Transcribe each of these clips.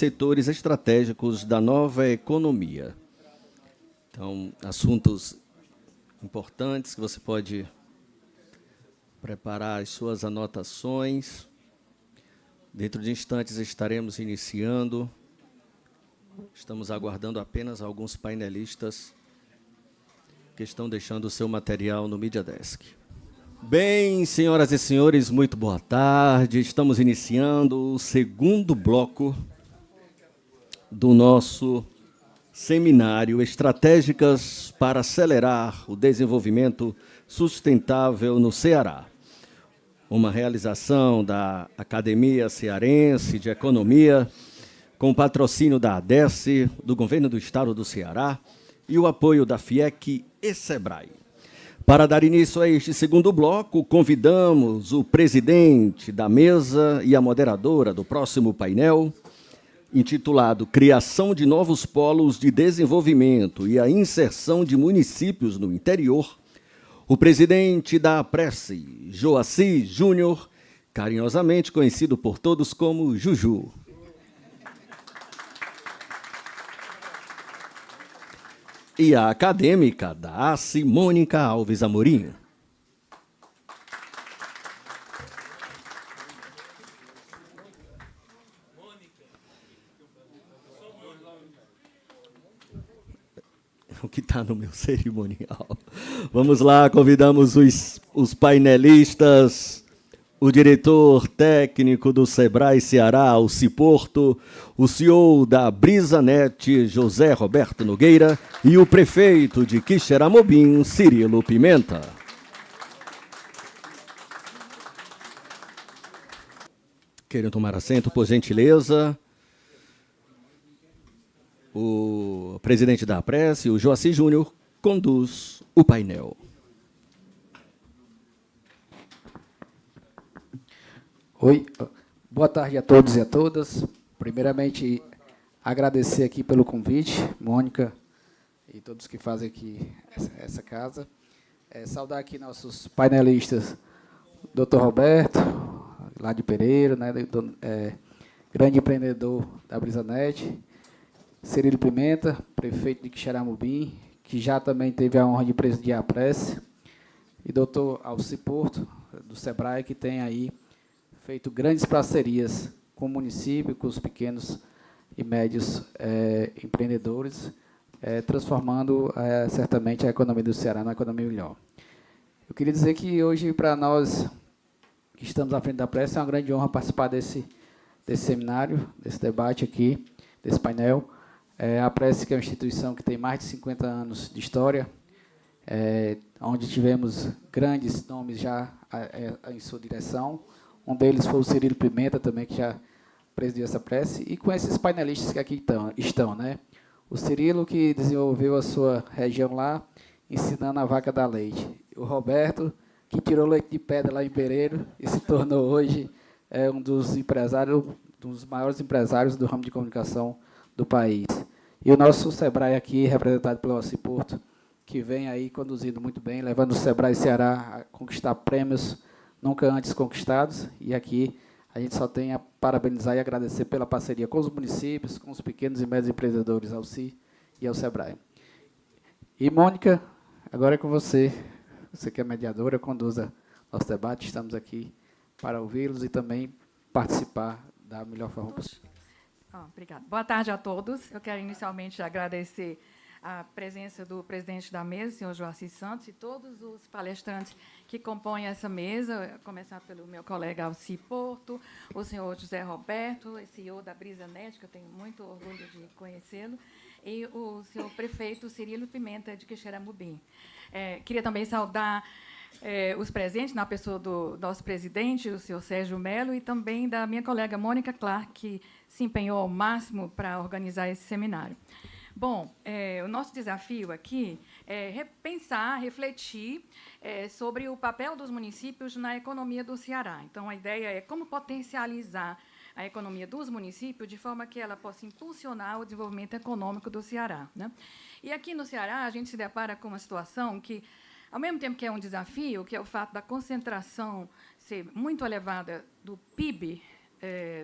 setores estratégicos da nova economia. Então, assuntos importantes que você pode preparar as suas anotações. Dentro de instantes estaremos iniciando. Estamos aguardando apenas alguns painelistas que estão deixando o seu material no Media Desk. Bem, senhoras e senhores, muito boa tarde. Estamos iniciando o segundo bloco do nosso seminário Estratégicas para acelerar o desenvolvimento sustentável no Ceará. Uma realização da Academia Cearense de Economia, com patrocínio da ADESE, do Governo do Estado do Ceará, e o apoio da FIEC e SEBRAE. Para dar início a este segundo bloco, convidamos o presidente da mesa e a moderadora do próximo painel, intitulado Criação de Novos Polos de Desenvolvimento e a Inserção de Municípios no Interior, o presidente da APRESE, Joaci Júnior, carinhosamente conhecido por todos como Juju. E a acadêmica da ACE, Mônica Alves Amorim. O que está no meu cerimonial. Vamos lá, convidamos os painelistas, o diretor técnico do SEBRAE Ceará, Alci Porto, o CEO da BrisaNet, José Roberto Nogueira, e o prefeito de Quixeramobim, Cirilo Pimenta. Querem tomar assento, por gentileza? O presidente da APRESE, o Joaci Júnior, conduz o painel. Oi, boa tarde a todos e a todas. Primeiramente, agradecer aqui pelo convite, Mônica e todos que fazem aqui essa casa. Saudar aqui nossos painelistas, Dr. Roberto, lá de Pereira, né, grande empreendedor da BrisaNet, Cirilo Pimenta, prefeito de Quixeramobim, que já também teve a honra de presidir a APRESE, e Dr. Alci Porto, do SEBRAE, que tem aí feito grandes parcerias com o município, com os pequenos e médios empreendedores, transformando certamente a economia do Ceará numa economia melhor. Eu queria dizer que hoje, para nós que estamos à frente da APRESE, é uma grande honra participar desse seminário, desse debate aqui, desse painel. A APRESE, que é uma instituição que tem mais de 50 anos de história, onde tivemos grandes nomes já em sua direção. Um deles foi o Cirilo Pimenta, também, que já presidiu essa APRESE, e com esses painelistas que aqui estão, né? O Cirilo, que desenvolveu a sua região lá, ensinando a vaca da leite. O Roberto, que tirou leite de pedra lá em Pereira e se tornou hoje um dos empresários, dos maiores empresários do ramo de comunicação do país. E o nosso SEBRAE aqui, representado pelo Alci Porto, que vem aí conduzindo muito bem, levando o SEBRAE Ceará a conquistar prêmios nunca antes conquistados, e aqui a gente só tem a parabenizar e agradecer pela parceria com os municípios, com os pequenos e médios empreendedores, Alci e ao SEBRAE. E, Mônica, agora é com você. Você que é mediadora, conduza nosso debate. Estamos aqui para ouvi-los e também participar da melhor forma possível. Obrigada. Boa tarde a todos. Eu quero inicialmente agradecer a presença do presidente da mesa, senhor Joaci Santos, e todos os palestrantes que compõem essa mesa, a começar pelo meu colega Alci Porto, o senhor José Roberto, CEO da BrisaNet, que eu tenho muito orgulho de conhecê-lo, e o senhor prefeito Cirilo Pimenta, de Quixeramobim. Queria também saudar os presentes, na pessoa do nosso presidente, o senhor Sérgio Melo, e também da minha colega Mônica Clark, que se empenhou ao máximo para organizar esse seminário. Bom, o nosso desafio aqui é repensar, refletir sobre o papel dos municípios na economia do Ceará. Então, a ideia é como potencializar a economia dos municípios de forma que ela possa impulsionar o desenvolvimento econômico do Ceará, né? E aqui no Ceará, a gente se depara com uma situação que, ao mesmo tempo que é um desafio, que é o fato da concentração ser muito elevada do PIB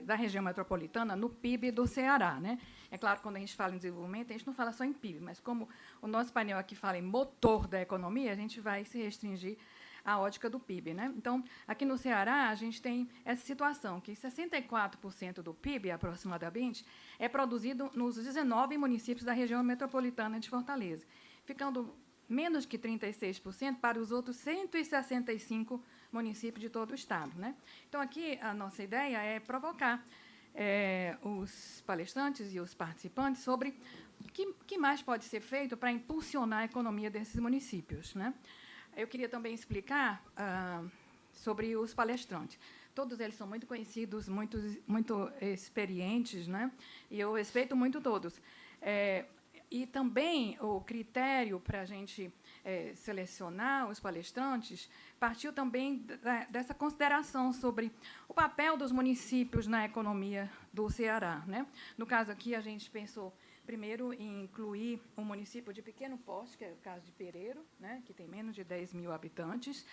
da região metropolitana no PIB do Ceará, né? É claro, quando a gente fala em desenvolvimento, a gente não fala só em PIB, mas como o nosso painel aqui fala em motor da economia, a gente vai se restringir à ótica do PIB, né? Então, aqui no Ceará, a gente tem essa situação, que 64% do PIB, aproximadamente, é produzido nos 19 municípios da região metropolitana de Fortaleza, ficando menos que 36% para os outros 165 municípios de todo o Estado, né? Então, aqui, a nossa ideia é provocar os palestrantes e os participantes sobre o que mais pode ser feito para impulsionar a economia desses municípios, né? Eu queria também explicar sobre os palestrantes. Todos eles são muito conhecidos, muito experientes, né? E eu respeito muito todos. E também o critério para a gente selecionar os palestrantes partiu também dessa consideração sobre o papel dos municípios na economia do Ceará, né? No caso aqui, a gente pensou primeiro em incluir um município de pequeno porte, que é o caso de Pereiro, né, que tem menos de 10 mil habitantes,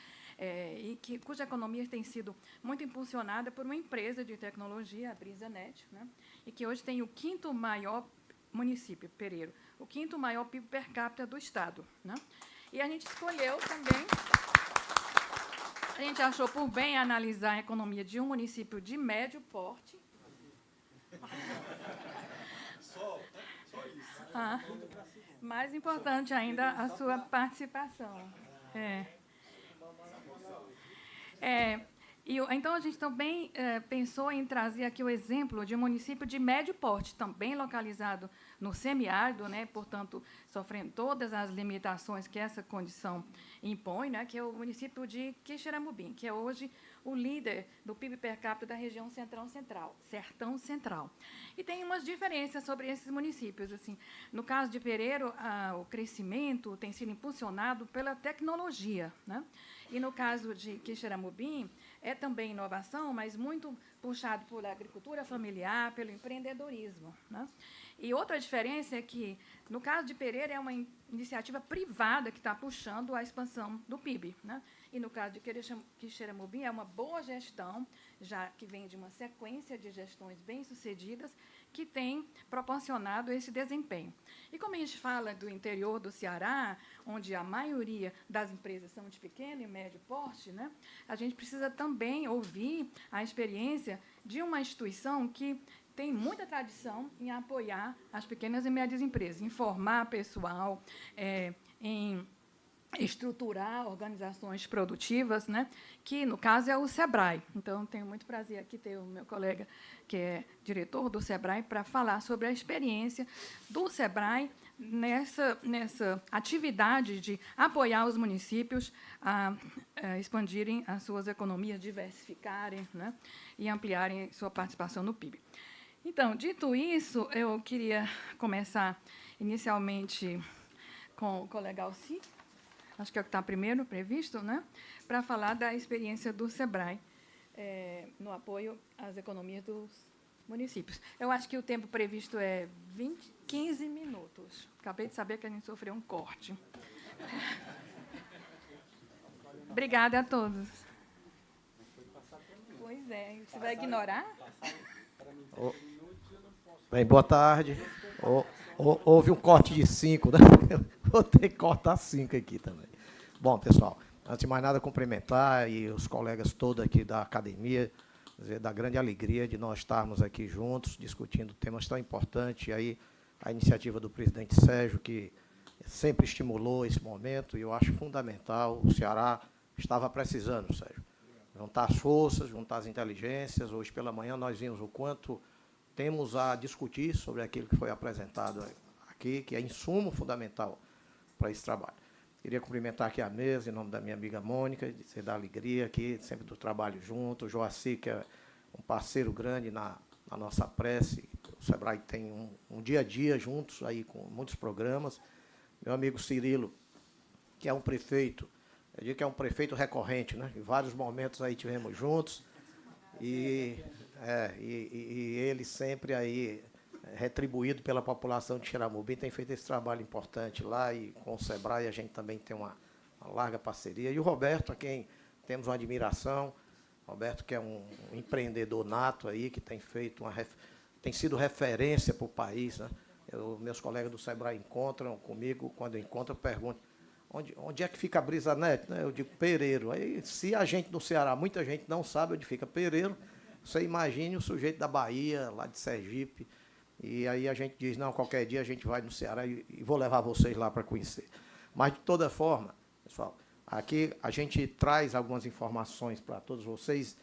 cuja economia tem sido muito impulsionada por uma empresa de tecnologia, a BrisaNet, né, e que hoje tem o quinto maior município, Pereiro, o quinto maior PIB per capita do Estado, né? E a gente escolheu também, a gente achou por bem analisar a economia de um município de médio porte. Mais importante ainda, a sua participação. Então, a gente também pensou em trazer aqui o exemplo de um município de médio porte, também localizado no semiárido, né, portanto, sofrendo todas as limitações que essa condição impõe, né, que é o município de Quixeramobim, que é hoje o líder do PIB per capita da região Sertão Central. E tem umas diferenças sobre esses municípios. Assim, no caso de Pereiro, o crescimento tem sido impulsionado pela tecnologia, né? E, no caso de Quixeramobim, é também inovação, mas muito puxado pela agricultura familiar, pelo empreendedorismo, né? E outra diferença é que, no caso de Pereira, é uma iniciativa privada que está puxando a expansão do PIB, né? E, no caso de Quixeramobim, é uma boa gestão, já que vem de uma sequência de gestões bem-sucedidas, que tem proporcionado esse desempenho. E como a gente fala do interior do Ceará, onde a maioria das empresas são de pequeno e médio porte, né, a gente precisa também ouvir a experiência de uma instituição que tem muita tradição em apoiar as pequenas e médias empresas, em formar pessoal, em estruturar organizações produtivas, né, que, no caso, é o SEBRAE. Então, tenho muito prazer aqui ter o meu colega, que é diretor do SEBRAE, para falar sobre a experiência do SEBRAE nessa atividade de apoiar os municípios a expandirem as suas economias, diversificarem, né, e ampliarem sua participação no PIB. Então, dito isso, eu queria começar, inicialmente, com o colega Alci, acho que é o que está primeiro previsto, né, para falar da experiência do SEBRAE no apoio às economias dos municípios. Eu acho que o tempo previsto é 15 minutos. Acabei de saber que a gente sofreu um corte. Obrigada a todos. Pois é, você vai ignorar? Bem, boa tarde. Houve um corte de 5, né? Vou ter que cortar 5 aqui também. Bom, pessoal, antes de mais nada, cumprimentar e os colegas todos aqui da academia, dizer, da grande alegria de nós estarmos aqui juntos, discutindo temas tão importantes. E aí, a iniciativa do presidente Sérgio, que sempre estimulou esse momento, e eu acho fundamental. O Ceará estava precisando, Sérgio, juntar as forças, juntar as inteligências. Hoje pela manhã nós vimos o quanto temos a discutir sobre aquilo que foi apresentado aqui, que é insumo fundamental para esse trabalho. Queria cumprimentar aqui a mesa, em nome da minha amiga Mônica, dizer da alegria aqui, sempre do trabalho junto. O Joaci, que é um parceiro grande na nossa prece. O SEBRAE tem um dia a dia juntos, aí com muitos programas. Meu amigo Cirilo, que é um prefeito, eu digo que é um prefeito recorrente, né? Em vários momentos aí tivemos juntos. E ele sempre aí, retribuído pela população de Quixeramobim, tem feito esse trabalho importante lá, e com o SEBRAE a gente também tem uma larga parceria. E o Roberto, a quem temos uma admiração, Roberto, que é um empreendedor nato aí, que tem feito tem sido referência para o país, né? Meus colegas do Sebrae encontram comigo, quando eu encontro, eu pergunto, onde é que fica a BrisaNet? Eu digo, Pereiro. Aí, se a gente no Ceará, muita gente não sabe onde fica Pereiro, você imagine o sujeito da Bahia, lá de Sergipe, e aí a gente diz, não, qualquer dia a gente vai no Ceará e vou levar vocês lá para conhecer. Mas, de toda forma, pessoal, aqui a gente traz algumas informações para todos vocês,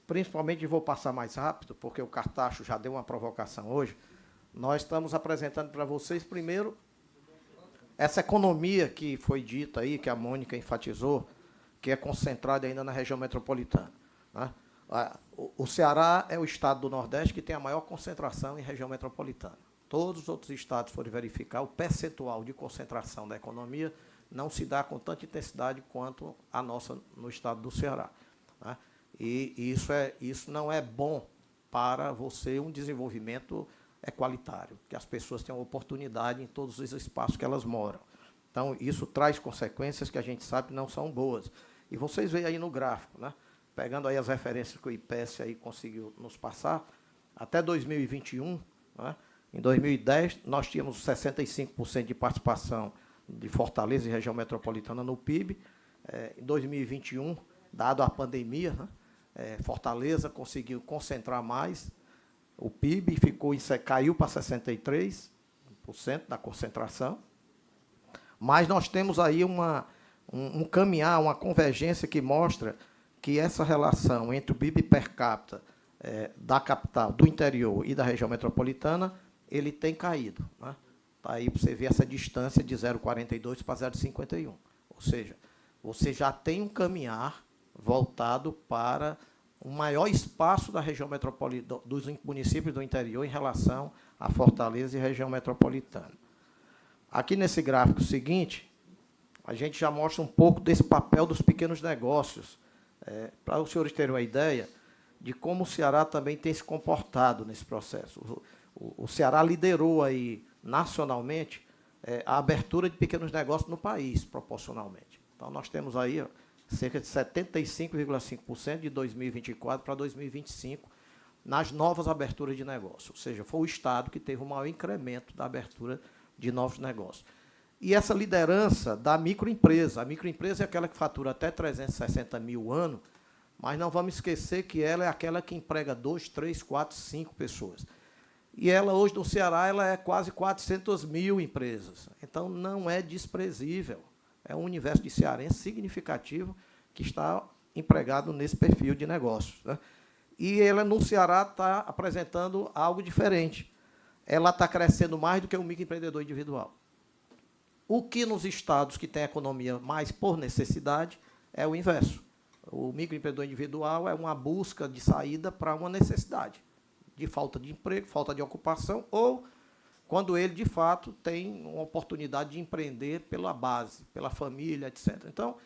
principalmente vou passar mais rápido, porque o Cartacho já deu uma provocação hoje. Nós estamos apresentando para vocês, primeiro, essa economia que foi dita aí, que a Mônica enfatizou, que é concentrada ainda na região metropolitana, né? O Ceará é o estado do Nordeste que tem a maior concentração em região metropolitana. Todos os outros estados forem verificar, o percentual de concentração da economia não se dá com tanta intensidade quanto a nossa no estado do Ceará, né? E isso não é bom para você, um desenvolvimento equalitário, que as pessoas tenham oportunidade em todos os espaços que elas moram. Então, isso traz consequências que a gente sabe não são boas. E vocês veem aí no gráfico, né? Pegando aí as referências que o IPES aí conseguiu nos passar, até 2021, né? Em 2010, nós tínhamos 65% de participação de Fortaleza e região metropolitana no PIB. Em 2021, dado a pandemia, né? Fortaleza conseguiu concentrar mais o PIB, caiu para 63% da concentração. Mas nós temos aí um caminhar, uma convergência que mostra que essa relação entre o PIB per capita da capital, do interior e da região metropolitana, ele tem caído, né? Tá aí para você ver essa distância de 0,42 para 0,51. Ou seja, você já tem um caminhar voltado para um maior espaço da região metropolitana, dos municípios do interior em relação a Fortaleza e região metropolitana. Aqui nesse gráfico seguinte, a gente já mostra um pouco desse papel dos pequenos negócios, para os senhores terem uma ideia de como o Ceará também tem se comportado nesse processo. O Ceará liderou aí, nacionalmente, a abertura de pequenos negócios no país, proporcionalmente. Então, nós temos aí cerca de 75,5% de 2024 para 2025 nas novas aberturas de negócio. Ou seja, foi o Estado que teve o maior incremento da abertura de novos negócios. E essa liderança da microempresa. A microempresa é aquela que fatura até 360 mil ano, mas não vamos esquecer que ela é aquela que emprega 2, 3, 4, 5 pessoas. E ela, hoje, no Ceará, ela é quase 400 mil empresas. Então, não é desprezível. É um universo de cearense significativo que está empregado nesse perfil de negócios, né? E ela, no Ceará, está apresentando algo diferente. Ela está crescendo mais do que o microempreendedor individual. O que nos estados que têm economia mais por necessidade é o inverso. O microempreendedor individual é uma busca de saída para uma necessidade, de falta de emprego, falta de ocupação, ou quando ele, de fato, tem uma oportunidade de empreender pela base, pela família, etc. Então,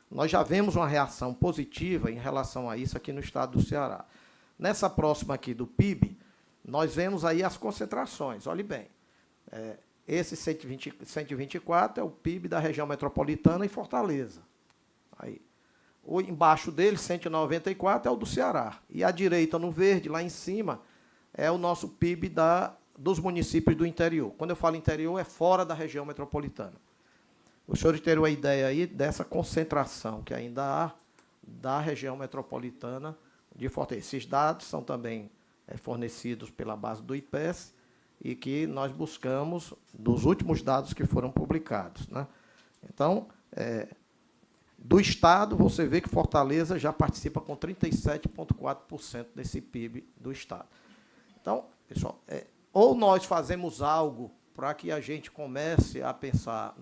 nós já vemos uma reação positiva em relação a isso aqui no estado do Ceará. Nessa próxima aqui do PIB, nós vemos aí as concentrações. Olhe bem, esse 124 é o PIB da região metropolitana e Fortaleza. Aí, embaixo dele, 194, é o do Ceará. E à direita, no verde, lá em cima, é o nosso PIB dos municípios do interior. Quando eu falo interior, é fora da região metropolitana. Os senhores terem uma ideia aí dessa concentração que ainda há da região metropolitana de Fortaleza. Esses dados são também fornecidos pela base do IPES e que nós buscamos dos últimos dados que foram publicados, né? Então, do Estado, você vê que Fortaleza já participa com 37,4% desse PIB do Estado. Então, pessoal, ou nós fazemos algo para que a gente comece a pensar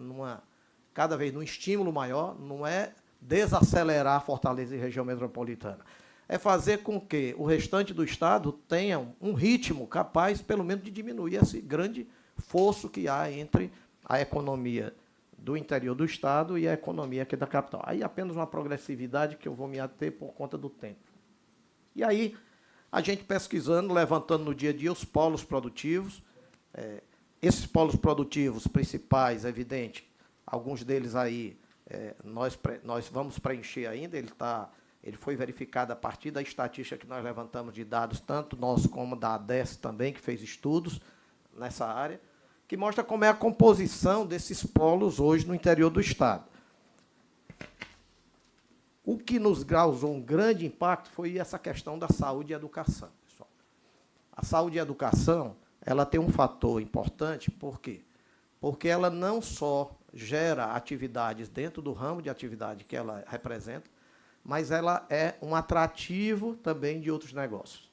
cada vez num estímulo maior, não é desacelerar Fortaleza e região metropolitana, é fazer com que o restante do Estado tenha um ritmo capaz, pelo menos, de diminuir esse grande fosso que há entre a economia do interior do Estado e a economia aqui da capital. Aí apenas uma progressividade que eu vou me ater por conta do tempo. E aí, a gente pesquisando, levantando no dia a dia os polos produtivos, esses polos produtivos principais, é evidente, alguns deles aí nós vamos preencher ainda, ele está ele foi verificado a partir da estatística que nós levantamos de dados, tanto nosso como da ADES também, que fez estudos nessa área, que mostra como é a composição desses polos hoje no interior do Estado. O que nos causou um grande impacto foi essa questão da saúde e educação, pessoal. A saúde e a educação, ela tem um fator importante, por quê? Porque ela não só gera atividades dentro do ramo de atividade que ela representa, mas ela é um atrativo também de outros negócios.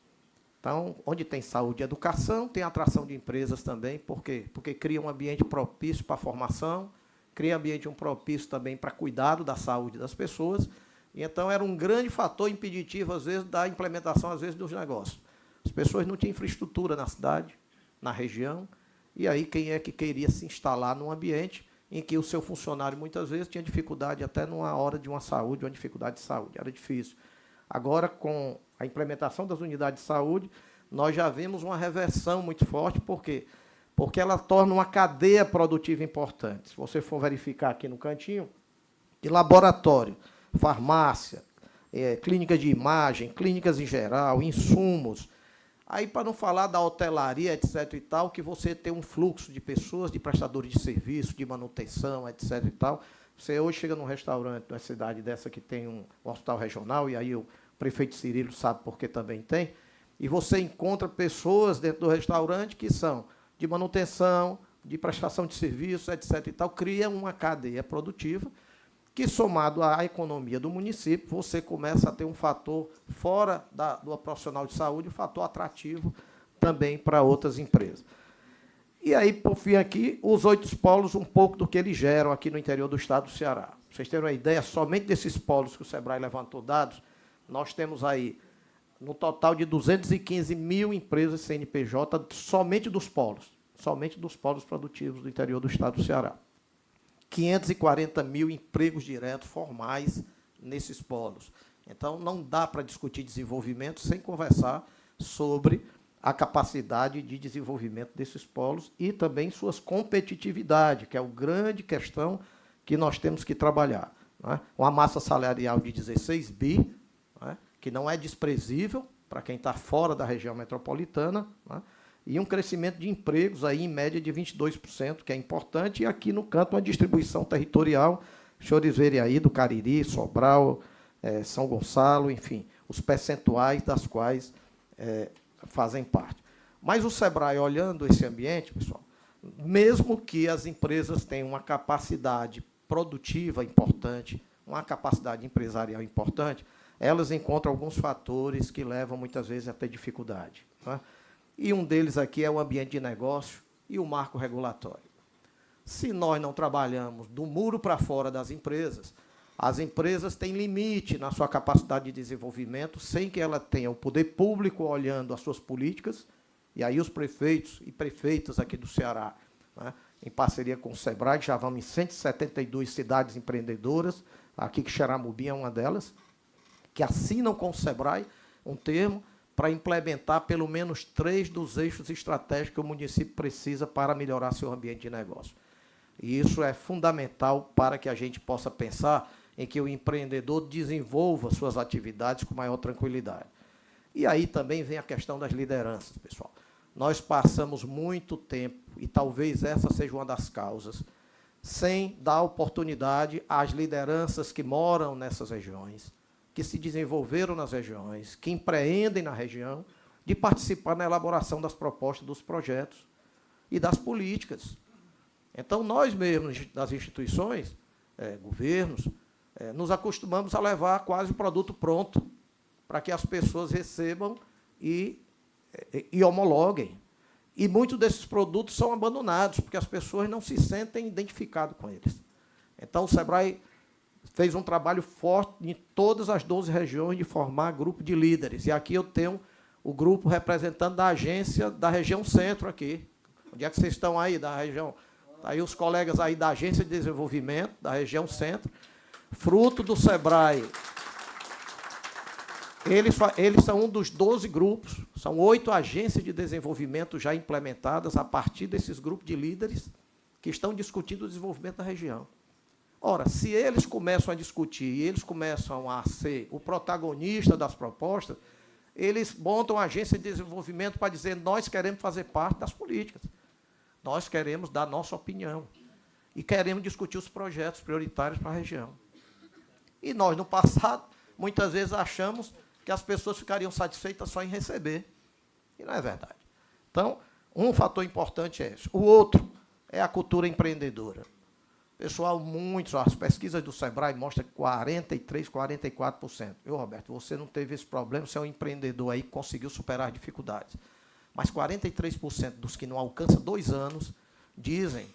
Então, onde tem saúde e educação, tem atração de empresas também, por quê? Porque cria um ambiente propício para a formação, cria um ambiente propício também para cuidado da saúde das pessoas, e então era um grande fator impeditivo, às vezes, da implementação, às vezes, dos negócios. As pessoas não tinham infraestrutura na cidade, na região, e aí quem é que queria se instalar num ambiente em que o seu funcionário, muitas vezes, tinha dificuldade até numa hora de uma saúde, uma dificuldade de saúde, era difícil. Agora, com a implementação das unidades de saúde, nós já vimos uma reversão muito forte, por quê? Porque ela torna uma cadeia produtiva importante. Se você for verificar aqui no cantinho, de laboratório, farmácia, clínica de imagem, clínicas em geral, insumos. Aí, para não falar da hotelaria, etc. e tal, que você tem um fluxo de pessoas, de prestadores de serviço, de manutenção, etc. e tal. Você hoje chega num restaurante, numa cidade dessa que tem um hospital regional, e aí o prefeito Cirilo sabe porque também tem, e você encontra pessoas dentro do restaurante que são de manutenção, de prestação de serviço, etc. e tal, cria uma cadeia produtiva que, somado à economia do município, você começa a ter um fator fora do profissional de saúde, um fator atrativo também para outras empresas. E aí, por fim, aqui, os 8 polos, um pouco do que eles geram aqui no interior do estado do Ceará. Para vocês terem uma ideia, somente desses polos que o SEBRAE levantou dados, nós temos aí, no total de 215 mil empresas CNPJ, somente dos polos produtivos do interior do estado do Ceará. 540 mil empregos diretos formais nesses polos. Então, não dá para discutir desenvolvimento sem conversar sobre a capacidade de desenvolvimento desses polos e também suas competitividades, que é a grande questão que nós temos que trabalhar. Não é? Uma massa salarial de 16 bi, não é? Que não é desprezível para quem está fora da região metropolitana, não é? E um crescimento de empregos aí, em média de 22%, que é importante, e aqui no canto uma distribuição territorial, os senhores verem aí do Cariri, Sobral, São Gonçalo, enfim, os percentuais das quais fazem parte. Mas o SEBRAE, olhando esse ambiente, pessoal, mesmo que as empresas tenham uma capacidade produtiva importante, uma capacidade empresarial importante, elas encontram alguns fatores que levam, muitas vezes, a ter dificuldade. Não é? E um deles aqui é o ambiente de negócio e o marco regulatório. Se nós não trabalhamos do muro para fora das empresas, as empresas têm limite na sua capacidade de desenvolvimento, sem que ela tenha o poder público olhando as suas políticas, e aí os prefeitos e prefeitas aqui do Ceará, né, em parceria com o SEBRAE, já vamos em 172 cidades empreendedoras, aqui que Xeramubim é uma delas, que assinam com o SEBRAE um termo para implementar pelo menos 3 dos eixos estratégicos que o município precisa para melhorar seu ambiente de negócio. E isso é fundamental para que a gente possa pensar em que o empreendedor desenvolva suas atividades com maior tranquilidade. E aí também vem a questão das lideranças, pessoal. Nós passamos muito tempo, e talvez essa seja uma das causas, sem dar oportunidade às lideranças que moram nessas regiões, que se desenvolveram nas regiões, que empreendem na região, de participar na elaboração das propostas dos projetos e das políticas. Então, nós mesmos, das instituições, governos, nos acostumamos a levar quase o produto pronto para que as pessoas recebam e homologuem. E muitos desses produtos são abandonados, porque as pessoas não se sentem identificadas com eles. Então, o SEBRAE fez um trabalho forte em todas as 12 regiões de formar grupo de líderes. E aqui eu tenho o grupo representante da agência da região centro aqui. Onde é que vocês estão aí, da região? Tá aí os colegas aí da Agência de Desenvolvimento, da região centro, fruto do SEBRAE. Eles são um dos 12 grupos, são 8 agências de desenvolvimento já implementadas a partir desses grupos de líderes que estão discutindo o desenvolvimento da região. Ora, se eles começam a discutir e eles começam a ser o protagonista das propostas, eles montam a agência de desenvolvimento para dizer: nós queremos fazer parte das políticas, nós queremos dar nossa opinião e queremos discutir os projetos prioritários para a região. E nós, no passado, muitas vezes achamos que as pessoas ficariam satisfeitas só em receber. E não é verdade. Então, um fator importante é esse. O outro é a cultura empreendedora. Pessoal, as pesquisas do Sebrae mostram que 43%, 44%. Roberto, você não teve esse problema, você é um empreendedor aí que conseguiu superar as dificuldades. Mas 43% dos que não alcançam 2 anos dizem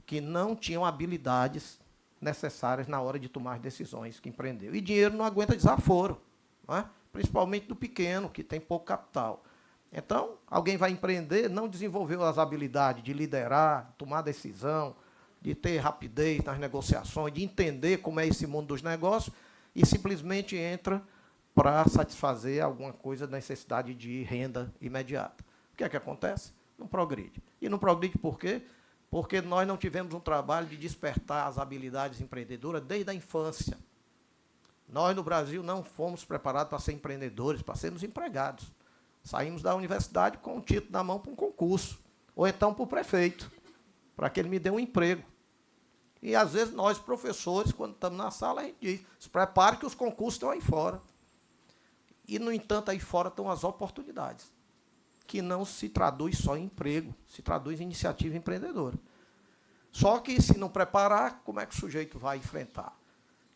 que não tinham habilidades necessárias na hora de tomar decisões que empreendeu. E dinheiro não aguenta desaforo, não é? Principalmente do pequeno, que tem pouco capital. Então, alguém vai empreender, não desenvolveu as habilidades de liderar, tomar decisão, de ter rapidez nas negociações, de entender como é esse mundo dos negócios, e simplesmente entra para satisfazer alguma coisa da necessidade de renda imediata. O que é que acontece? Não progride. E não progride por quê? Porque nós não tivemos um trabalho de despertar as habilidades empreendedoras desde a infância. Nós, no Brasil, não fomos preparados para ser empreendedores, para sermos empregados. Saímos da universidade com um título na mão para um concurso, ou então para o prefeito, para que ele me dê um emprego. E, às vezes, nós, professores, quando estamos na sala, a gente diz: se prepare que os concursos estão aí fora. E, no entanto, aí fora estão as oportunidades, que não se traduz só em emprego, se traduz em iniciativa empreendedora. Só que, se não preparar, como é que o sujeito vai enfrentar?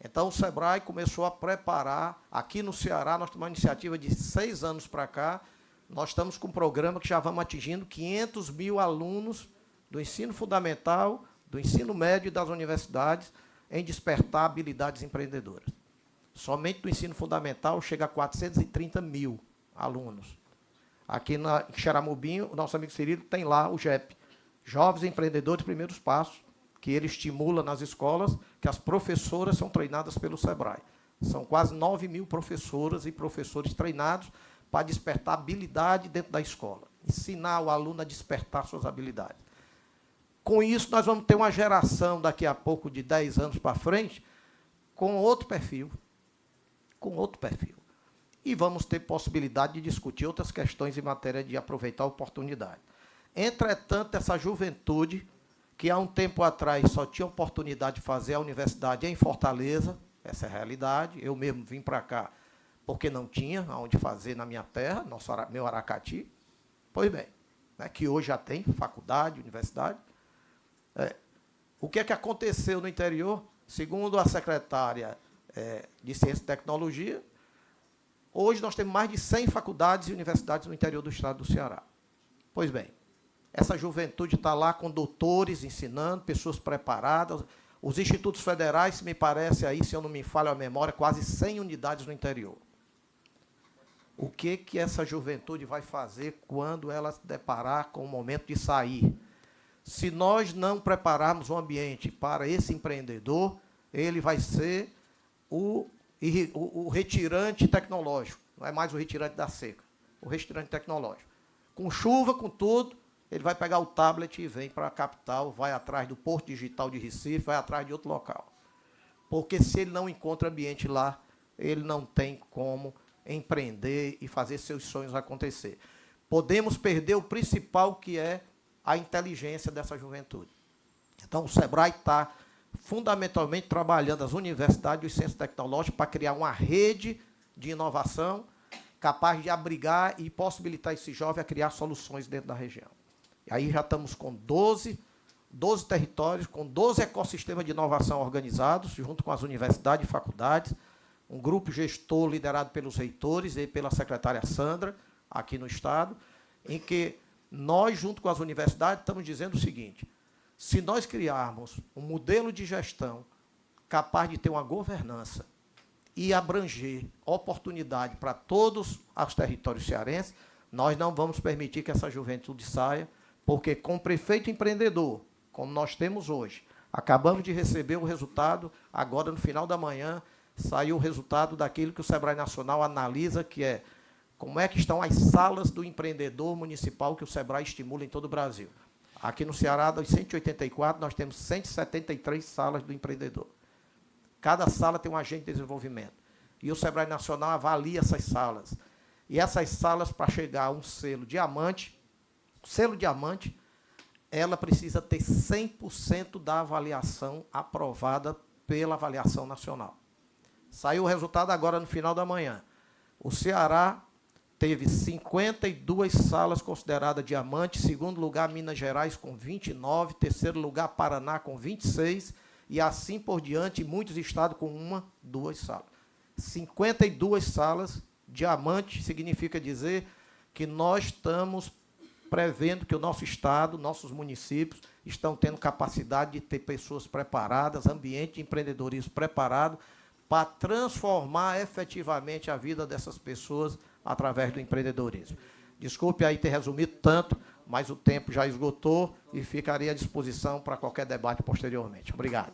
Então, o Sebrae começou a preparar. Aqui no Ceará, nós temos uma iniciativa de 6 anos para cá. Nós estamos com um programa que já vamos atingindo 500 mil alunos do ensino fundamental, do ensino médio e das universidades em despertar habilidades empreendedoras. Somente do ensino fundamental chega a 430 mil alunos. Aqui em Xaramubim, o nosso amigo Cirilo tem lá o JEP, Jovens Empreendedores Primeiros Passos, que ele estimula nas escolas, que as professoras são treinadas pelo Sebrae. São quase 9 mil professoras e professores treinados para despertar habilidade dentro da escola, ensinar o aluno a despertar suas habilidades. Com isso, nós vamos ter uma geração, daqui a pouco, de 10 anos para frente, com outro perfil. E vamos ter possibilidade de discutir outras questões em matéria de aproveitar a oportunidade. Entretanto, essa juventude, que há um tempo atrás só tinha oportunidade de fazer a universidade em Fortaleza, essa é a realidade, eu mesmo vim para cá porque não tinha onde fazer na minha terra, meu Aracati. Pois bem, né, que hoje já tem faculdade, universidade. O que é que aconteceu no interior? Segundo a secretária de Ciência e Tecnologia, hoje nós temos mais de 100 faculdades e universidades no interior do estado do Ceará. Pois bem, essa juventude está lá com doutores ensinando, pessoas preparadas. Os institutos federais, me parece, aí, se eu não me falho a memória, quase 100 unidades no interior. O que essa juventude vai fazer quando ela se deparar com o momento de sair? Se nós não prepararmos o ambiente para esse empreendedor, ele vai ser o retirante tecnológico, não é mais o retirante da seca, o retirante tecnológico. Com chuva, com tudo, ele vai pegar o tablet e vem para a capital, vai atrás do Porto Digital de Recife, vai atrás de outro local. Porque se ele não encontra ambiente lá, ele não tem como empreender e fazer seus sonhos acontecer. Podemos perder o principal, que é a inteligência dessa juventude. Então, o Sebrae está fundamentalmente trabalhando as universidades e os centros tecnológicos para criar uma rede de inovação capaz de abrigar e possibilitar esse jovem a criar soluções dentro da região. E aí já estamos com 12 territórios, com 12 ecossistemas de inovação organizados, junto com as universidades e faculdades, um grupo gestor liderado pelos reitores e pela secretária Sandra, aqui no Estado, em que nós, junto com as universidades, estamos dizendo o seguinte: se nós criarmos um modelo de gestão capaz de ter uma governança e abranger oportunidade para todos os territórios cearenses, nós não vamos permitir que essa juventude saia, porque com o prefeito empreendedor, como nós temos hoje, acabamos de receber o resultado, agora no final da manhã, saiu o resultado daquilo que o Sebrae Nacional analisa, que é como é que estão as salas do empreendedor municipal que o Sebrae estimula em todo o Brasil. Aqui no Ceará, das 184, nós temos 173 salas do empreendedor. Cada sala tem um agente de desenvolvimento. E o Sebrae Nacional avalia essas salas. E essas salas, para chegar a um selo diamante, ela precisa ter 100% da avaliação aprovada pela avaliação nacional. Saiu o resultado agora no final da manhã. O Ceará teve 52 salas consideradas diamante, segundo lugar Minas Gerais com 29, terceiro lugar Paraná com 26, e assim por diante, muitos estados com 1, 2 salas. 52 salas, diamante significa dizer que nós estamos prevendo que o nosso estado, nossos municípios, estão tendo capacidade de ter pessoas preparadas, ambiente de empreendedorismo preparado, para transformar efetivamente a vida dessas pessoas através do empreendedorismo. Desculpe aí ter resumido tanto, mas o tempo já esgotou e ficaria à disposição para qualquer debate posteriormente. Obrigado.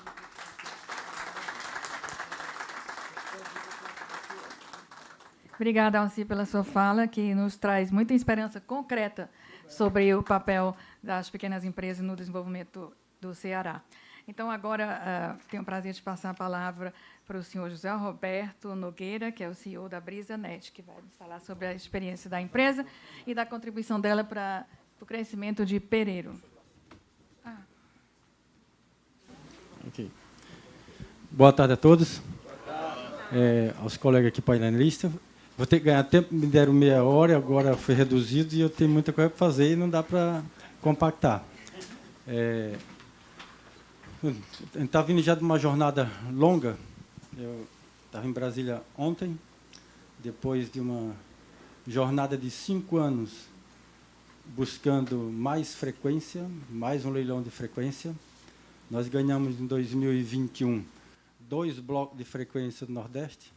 Obrigada, Alci, pela sua fala, que nos traz muita esperança concreta sobre o papel das pequenas empresas no desenvolvimento do Ceará. Então, agora, tenho o prazer de passar a palavra para o senhor José Roberto Nogueira, que é o CEO da BrisaNet, que vai nos falar sobre a experiência da empresa e da contribuição dela para o crescimento de Pereiro. Okay. Boa tarde a todos. Aos colegas aqui painelistas. Vou ter que ganhar tempo, me deram meia hora, agora foi reduzido e eu tenho muita coisa para fazer e não dá para compactar. Estava vindo já de uma jornada longa. Eu estava em Brasília ontem, depois de uma jornada de 5 anos buscando mais frequência, mais um leilão de frequência. Nós ganhamos em 2021 2 blocos de frequência do Nordeste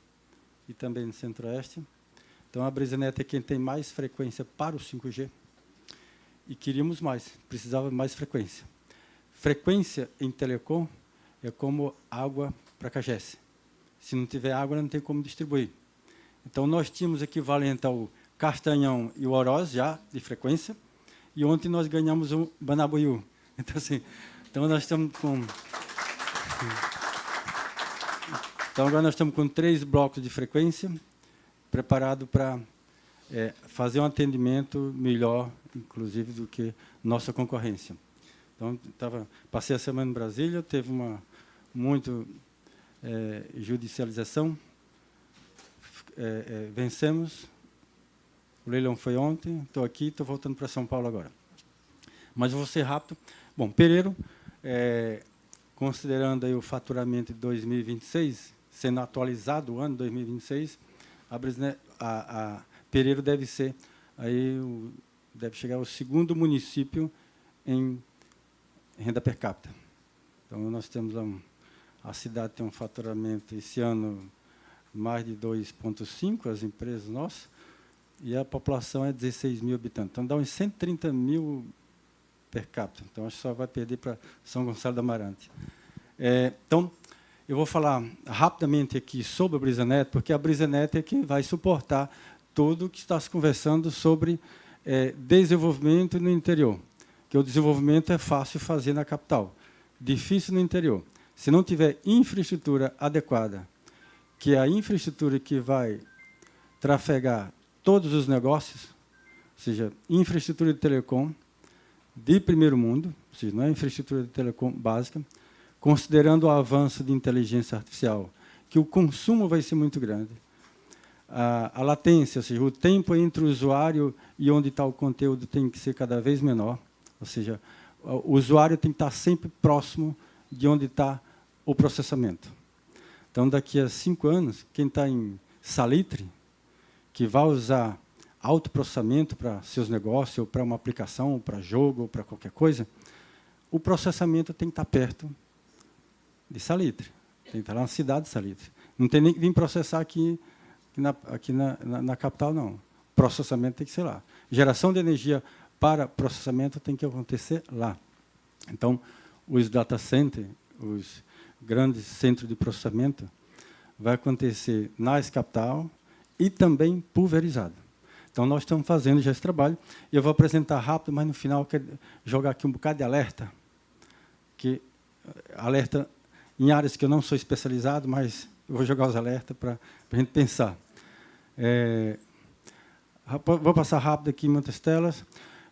e também no Centro-Oeste. Então, a BrisaNet é quem tem mais frequência para o 5G. E queríamos mais, precisava de mais frequência. Frequência em telecom é como água para Cagesse. Se não tiver água, não tem como distribuir. Então, nós tínhamos equivalente ao Castanhão e o Oroz, já, de frequência, e ontem nós ganhamos o Banabuiú. Então, assim, nós estamos com... Então, agora nós estamos com 3 blocos de frequência, preparado para fazer um atendimento melhor, inclusive, do que nossa concorrência. Então, passei a semana em Brasília, teve muito judicialização, vencemos, o leilão foi ontem, estou aqui, estou voltando para São Paulo agora. Mas vou ser rápido. Bom, Pereiro, considerando aí o faturamento de 2026, sendo atualizado o ano 2026, a Pereiro deve ser deve chegar ao 2º município em renda per capita. Então, nós temos a cidade tem um faturamento esse ano mais de 2,5, as empresas nossas, e a população é 16 mil habitantes. Então, dá uns 130 mil per capita. Então, acho que só vai perder para São Gonçalo do Amarante. Então, eu vou falar rapidamente aqui sobre a BrisaNet, porque a BrisaNet é quem vai suportar tudo o que está se conversando sobre desenvolvimento no interior. Que o desenvolvimento é fácil fazer na capital, difícil no interior. Se não tiver infraestrutura adequada, que é a infraestrutura que vai trafegar todos os negócios, ou seja, infraestrutura de telecom de primeiro mundo, ou seja, não é infraestrutura de telecom básica, considerando o avanço de inteligência artificial, que o consumo vai ser muito grande, a latência, ou seja, o tempo entre o usuário e onde está o conteúdo tem que ser cada vez menor, ou seja, o usuário tem que estar sempre próximo de onde está o processamento. Então, daqui a 5 anos, quem está em Salitre, que vai usar autoprocessamento para seus negócios, ou para uma aplicação, ou para jogo, ou para qualquer coisa, o processamento tem que estar perto de Salitre. Tem que estar lá na cidade de Salitre. Não tem nem que vir processar aqui na capital, não. O processamento tem que ser lá. Geração de energia para processamento tem que acontecer lá. Então, os data centers, os grandes centros de processamento, vai acontecer na capital e também pulverizado. Então, nós estamos fazendo já esse trabalho. E eu vou apresentar rápido, mas, no final, eu quero jogar aqui um bocado de alerta, que alerta em áreas que eu não sou especializado, mas eu vou jogar os alertas para a gente pensar. Vou passar rápido aqui muitas telas.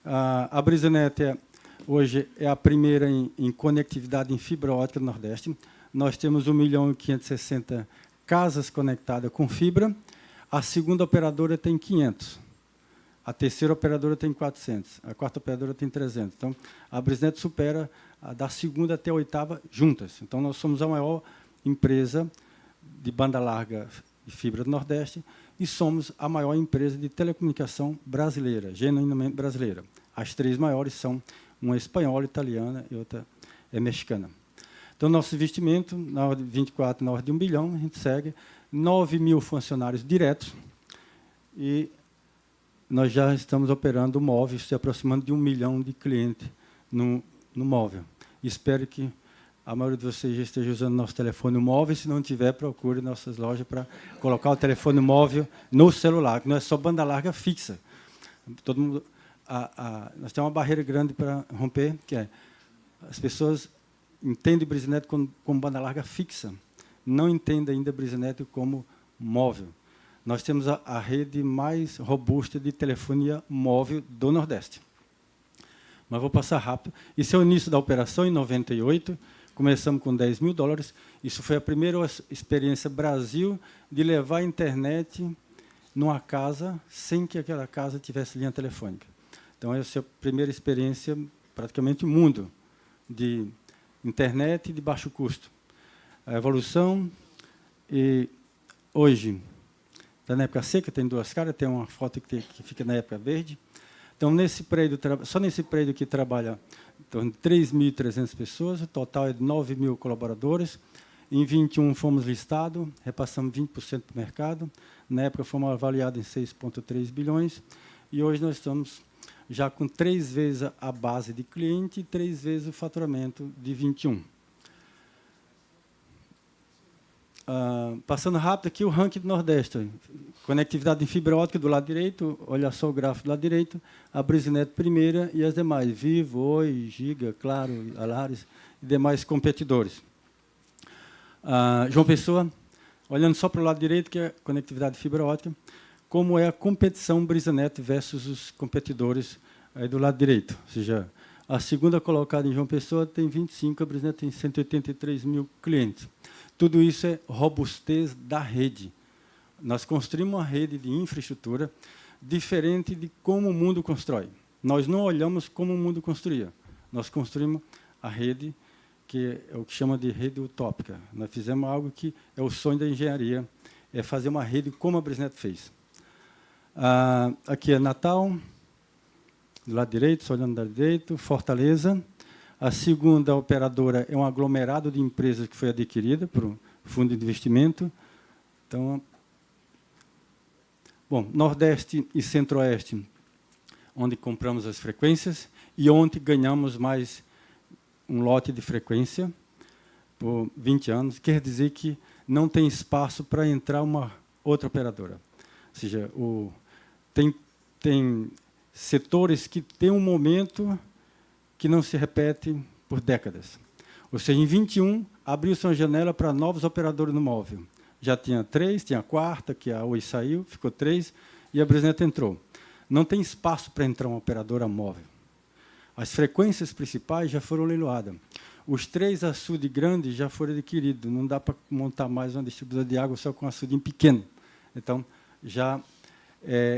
A BrisaNet hoje é a primeira em conectividade em fibra ótica do Nordeste. Nós temos 1.560.000 casas conectadas com fibra. A segunda operadora tem 500. A terceira operadora tem 400. A quarta operadora tem 300. Então, a BrisaNet supera a da segunda até a oitava juntas. Então, nós somos a maior empresa de banda larga e fibra do Nordeste e somos a maior empresa de telecomunicação brasileira, genuinamente brasileira. As três maiores são uma espanhola, italiana e outra é mexicana. Então, nosso investimento, na ordem de 24, na ordem de 1 bilhão, a gente segue 9.000 funcionários diretos e nós já estamos operando o móvel, se aproximando de 1 milhão de clientes no móvel. Espero que a maioria de vocês já esteja usando nosso telefone móvel. Se não tiver, procure nossas lojas para colocar o telefone móvel no celular, que não é só banda larga fixa. Todo mundo, nós temos uma barreira grande para romper, que é as pessoas entendem BrisaNet como banda larga fixa, não entendem ainda BrisaNet como móvel. Nós temos a rede mais robusta de telefonia móvel do Nordeste. Mas vou passar rápido. Isso é o início da operação, em 98. Começamos com $10 mil. Isso foi a primeira experiência Brasil de levar a internet numa casa sem que aquela casa tivesse linha telefônica. Então, essa é a primeira experiência, praticamente, mundo, de internet de baixo custo. A evolução, e hoje, está na época seca, tem duas caras, tem uma foto que fica na época verde. Então, nesse prédio, só nesse prédio que trabalha em torno de 3.300 pessoas, o total é de 9.000 colaboradores. Em 21 fomos listados, repassamos 20% do mercado. Na época fomos avaliados em 6,3 bilhões. E hoje nós estamos já com 3 vezes a base de cliente e 3 vezes o faturamento de 21. Passando rápido aqui, o ranking do Nordeste. Conectividade em fibra ótica do lado direito, olha só o gráfico do lado direito, a BrisaNet primeira e as demais, Vivo, Oi, Giga, Claro, Alaris e demais competidores. João Pessoa, olhando só para o lado direito, que é conectividade de fibra ótica, como é a competição BrisaNet versus os competidores aí do lado direito. Ou seja, a segunda colocada em João Pessoa tem 25, a BrisaNet tem 183 mil clientes. Tudo isso é robustez da rede. Nós construímos uma rede de infraestrutura diferente de como o mundo constrói. Nós não olhamos como o mundo construía. Nós construímos a rede, que é o que chama de rede utópica. Nós fizemos algo que é o sonho da engenharia, é fazer uma rede como a BrisaNet fez. Aqui é Natal, do lado direito, só olhando do lado direito, Fortaleza. A segunda operadora é um aglomerado de empresas que foi adquirida por um fundo de investimento. Então, bom, Nordeste e Centro-Oeste, onde compramos as frequências, e ontem ganhamos mais um lote de frequência por 20 anos. Quer dizer que não tem espaço para entrar uma outra operadora. Ou seja, tem setores que têm um momento que não se repete por décadas. Ou seja, em 21, abriu-se uma janela para novos operadores no móvel. Já tinha 3, tinha a quarta, que a Oi saiu, ficou 3, e a BrisaNet entrou. Não tem espaço para entrar uma operadora móvel. As frequências principais já foram leiloadas. Os 3 açudes grandes já foram adquiridos. Não dá para montar mais uma distribuidora de água só com açude pequeno. Então, já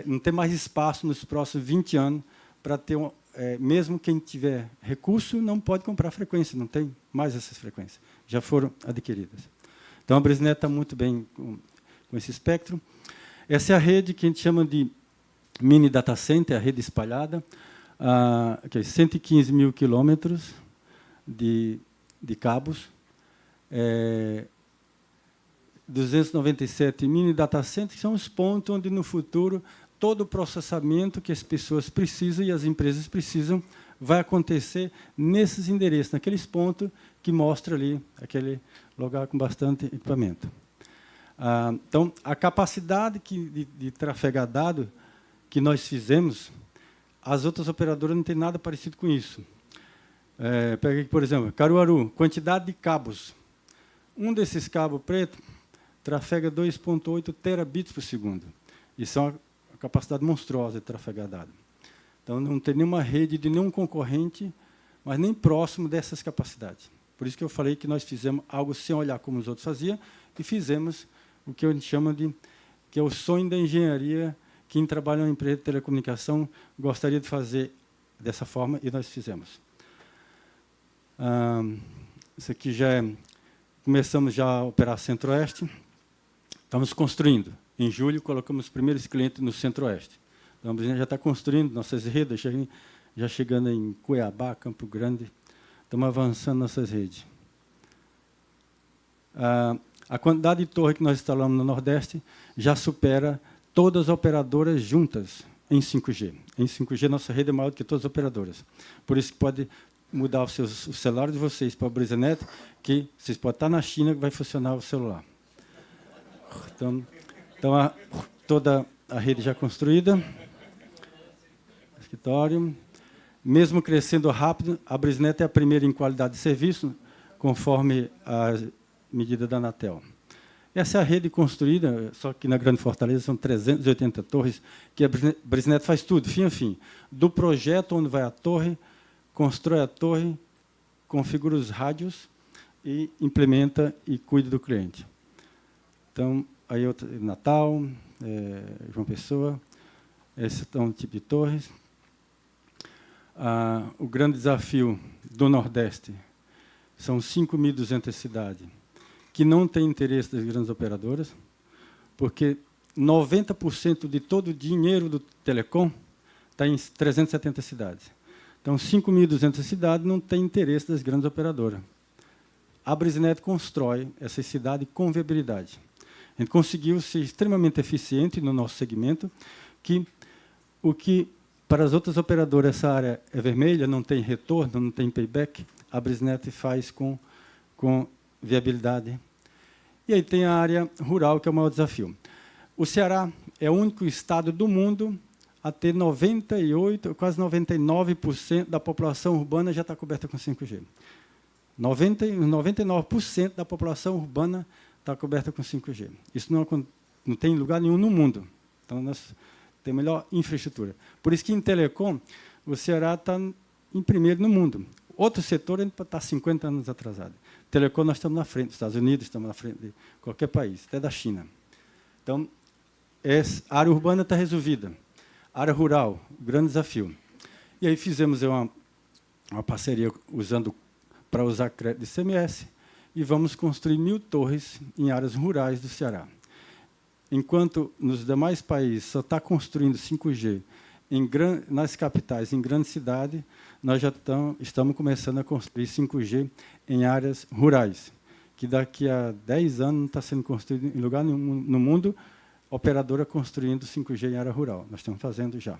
não tem mais espaço nos próximos 20 anos para ter mesmo quem tiver recurso não pode comprar frequência, não tem mais essas frequências, já foram adquiridas. Então, a BrisaNet está muito bem com esse espectro. Essa é a rede que a gente chama de mini data center, a rede espalhada, que é 115 mil quilômetros de cabos, 297 mini data centers, que são os pontos onde, no futuro, todo o processamento que as pessoas precisam e as empresas precisam vai acontecer nesses endereços, naqueles pontos que mostra ali aquele lugar com bastante equipamento. Então, a capacidade de trafegar dado que nós fizemos, as outras operadoras não têm nada parecido com isso. Pega aqui, por exemplo, Caruaru, quantidade de cabos. Um desses cabos pretos trafega 2,8 terabits por segundo. Isso é uma capacidade monstruosa de trafegar dados. Então, não tem nenhuma rede de nenhum concorrente, mas nem próximo dessas capacidades. Por isso que eu falei que nós fizemos algo sem olhar como os outros faziam, e fizemos o que a gente chama de que é o sonho da engenharia. Quem trabalha em uma empresa de telecomunicação gostaria de fazer dessa forma, e nós fizemos. Isso aqui já é... Começamos já a operar Centro-Oeste. Estamos construindo. Em julho, colocamos os primeiros clientes no Centro-Oeste. Então, a Brisnet já está construindo nossas redes, já chegando em Cuiabá, Campo Grande. Estamos avançando nossas redes. A quantidade de torre que nós instalamos no Nordeste já supera todas as operadoras juntas em 5G. Em 5G, nossa rede é maior do que todas as operadoras. Por isso que pode mudar o celular de vocês para o Brisnet, que vocês podem estar na China que vai funcionar o celular. Então toda a rede já construída. Escritório. Mesmo crescendo rápido, a Brisnet é a primeira em qualidade de serviço, conforme a medida da Anatel. Essa é a rede construída, só que na Grande Fortaleza são 380 torres, que a Brisnet faz tudo, fim a fim. Do projeto onde vai a torre, constrói a torre, configura os rádios e implementa e cuida do cliente. Então, aí Natal, João Pessoa, esse é um tipo de torres. O grande desafio do Nordeste são 5.200 cidades que não têm interesse das grandes operadoras, porque 90% de todo o dinheiro do telecom está em 370 cidades. Então, 5.200 cidades não têm interesse das grandes operadoras. A Brisnet constrói essa cidade com viabilidade. A gente conseguiu ser extremamente eficiente no nosso segmento, que o que para as outras operadoras essa área é vermelha, não tem retorno, não tem payback, a Brisnet faz com viabilidade. E aí tem a área rural, que é o maior desafio. O Ceará é o único estado do mundo a ter 98%, quase 99% da população urbana já está coberta com 5G. 99% da população urbana está coberta com 5G. Isso não tem lugar nenhum no mundo. Então, nós temos a melhor infraestrutura. Por isso que, em telecom, o Ceará está em primeiro no mundo. Outro setor ainda está 50 anos atrasado. Telecom, nós estamos na frente dos Estados Unidos, estamos na frente de qualquer país, até da China. Então, a área urbana está resolvida. A área rural, grande desafio. E aí fizemos uma parceria para usar crédito de ICMS e vamos construir 1.000 torres em áreas rurais do Ceará. Enquanto nos demais países só está construindo 5G nas capitais, em grandes cidades, nós já estamos começando a construir 5G em áreas rurais, que daqui a 10 anos não está sendo construído em lugar nenhum no mundo, operadora construindo 5G em área rural. Nós estamos fazendo já.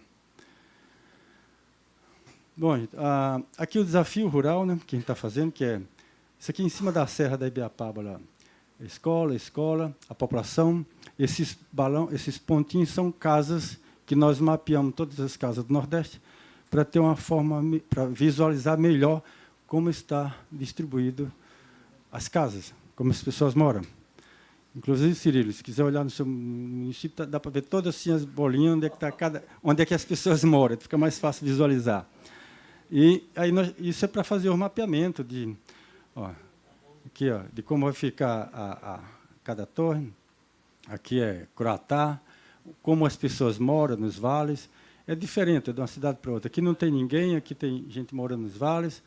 Bom, aqui o desafio rural, né, que a gente está fazendo, que é isso aqui em cima da Serra da Ibiapaba, lá. Escola, a população. Esses pontinhos são casas que nós mapeamos todas as casas do Nordeste para ter uma forma, para visualizar melhor como está distribuído as casas, como as pessoas moram. Inclusive, Cirilo, se quiser olhar no seu município, dá para ver todas assim, as bolinhas, onde é que as pessoas moram, fica mais fácil visualizar. E aí isso é para fazer o mapeamento de como vai ficar cada torre. Aqui é Croatá, como as pessoas moram nos vales. É diferente, é de uma cidade para outra. Aqui não tem ninguém, aqui tem gente morando nos vales.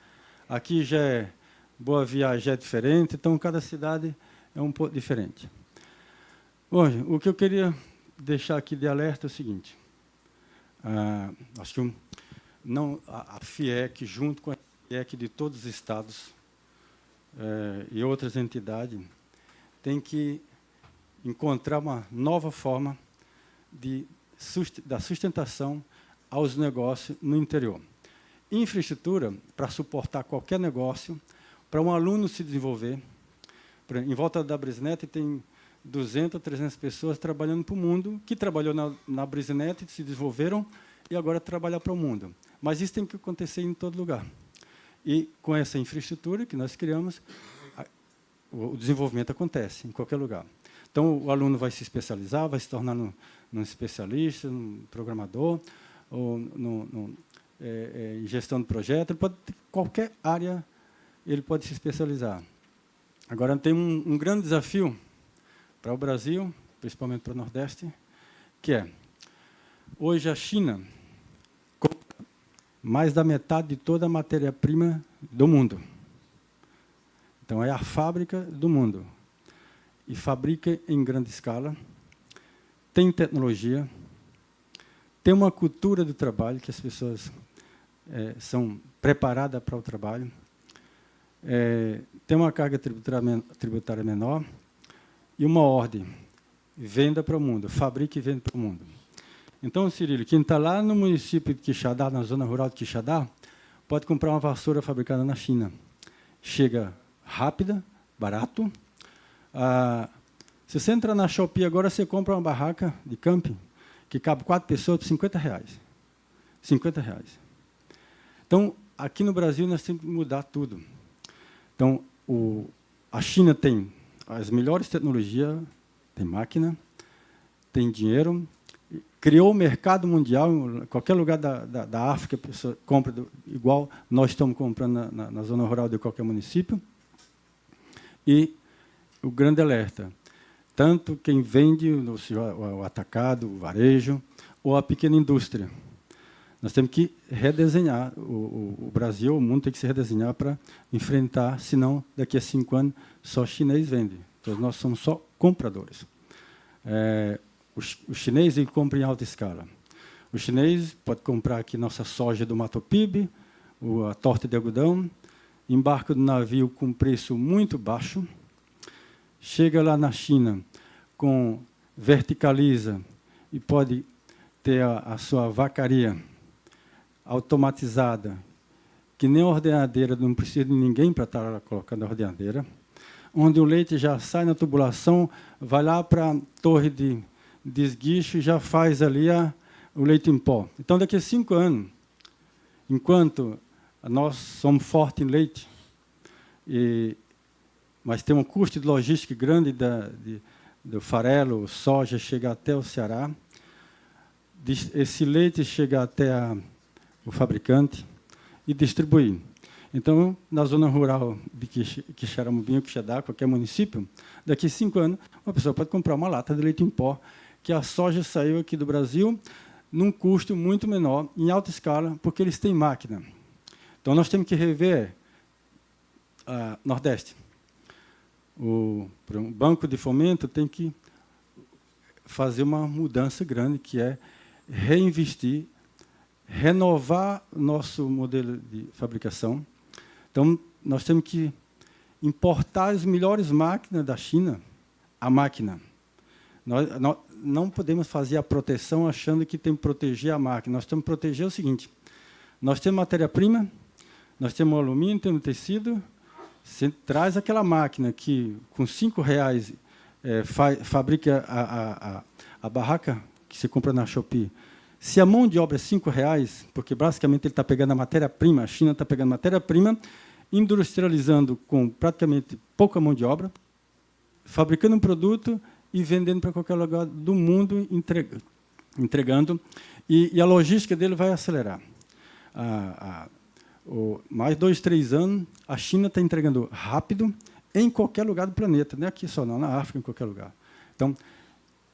Aqui já é Boa Viagem, já é diferente. Então, cada cidade é um pouco diferente. Bom, o que eu queria deixar aqui de alerta é o seguinte. Acho que a FIEC, junto com a FIEC de todos os estados e outras entidades, tem que encontrar uma nova forma da sustentação aos negócios no interior. Infraestrutura para suportar qualquer negócio, para um aluno se desenvolver. Em volta da Brisnet tem 200, 300 pessoas trabalhando para o mundo, que trabalhou na Brisnet, se desenvolveram e agora trabalham para o mundo. Mas isso tem que acontecer em todo lugar. E com essa infraestrutura que nós criamos, o desenvolvimento acontece em qualquer lugar. Então, o aluno vai se especializar, vai se tornar num especialista, num programador, ou em gestão de projeto, ele pode ter qualquer área, ele pode se especializar. Agora, tem um grande desafio para o Brasil, principalmente para o Nordeste, que é, hoje a China compra mais da metade de toda a matéria-prima do mundo. Então, é a fábrica do mundo. E fabrica em grande escala, tem tecnologia, tem uma cultura do trabalho, que as pessoas são preparadas para o trabalho, tem uma carga tributária menor e uma ordem, venda para o mundo, fabrica e vende para o mundo. Então, Cirilo, quem está lá no município de Quixadá, na zona rural de Quixadá, pode comprar uma vassoura fabricada na China. Chega rápida, barato. Se você entrar na Shopee agora, você compra uma barraca de camping que cabe 4 pessoas por R$50. R$50. Então, aqui no Brasil, nós temos que mudar tudo. Então, a China tem as melhores tecnologias, tem máquina, tem dinheiro, criou o mercado mundial, em qualquer lugar da África, a pessoa compra igual nós estamos comprando na zona rural de qualquer município. E o grande alerta, tanto quem vende o atacado, o varejo, ou a pequena indústria. Nós temos que redesenhar. O Brasil, o mundo tem que se redesenhar para enfrentar, senão, daqui a 5 anos, só chinês vende. Então, nós somos só compradores. O chinês ele compra em alta escala. O chinês pode comprar aqui nossa soja do Mato Pibe, a torta de algodão, embarca no navio com preço muito baixo, chega lá na China, verticaliza e pode ter a sua vacaria automatizada, que nem a ordenadeira, não precisa de ninguém para estar colocando a ordenadeira, onde o leite já sai na tubulação, vai lá para a torre de esguicho e já faz ali o leite em pó. Então, daqui a 5 anos, enquanto nós somos fortes em leite, mas tem um custo de logística grande do farelo, soja, chegar até o Ceará, esse leite chegar até o fabricante e distribuir. Então, na zona rural de Quixaramubim, Quixadá, qualquer município, daqui a 5 anos, uma pessoa pode comprar uma lata de leite em pó, que a soja saiu aqui do Brasil num custo muito menor, em alta escala, porque eles têm máquina. Então, nós temos que rever a Nordeste. O Banco de Fomento tem que fazer uma mudança grande, que é reinvestir, renovar nosso modelo de fabricação. Então, nós temos que importar as melhores máquinas da China, a máquina. Nós não podemos fazer a proteção achando que tem que proteger a máquina. Nós temos que proteger o seguinte: nós temos matéria-prima, nós temos alumínio, temos tecido. Você traz aquela máquina que, com R$5, fabrica a barraca que você compra na Shopee. Se a mão de obra é R$5, porque basicamente ele está pegando a matéria-prima, a China está pegando matéria-prima, industrializando com praticamente pouca mão de obra, fabricando um produto e vendendo para qualquer lugar do mundo, entregando, e a logística dele vai acelerar. Mais 2, 3 anos, a China está entregando rápido em qualquer lugar do planeta, não é aqui só, não, na África, em qualquer lugar. Então,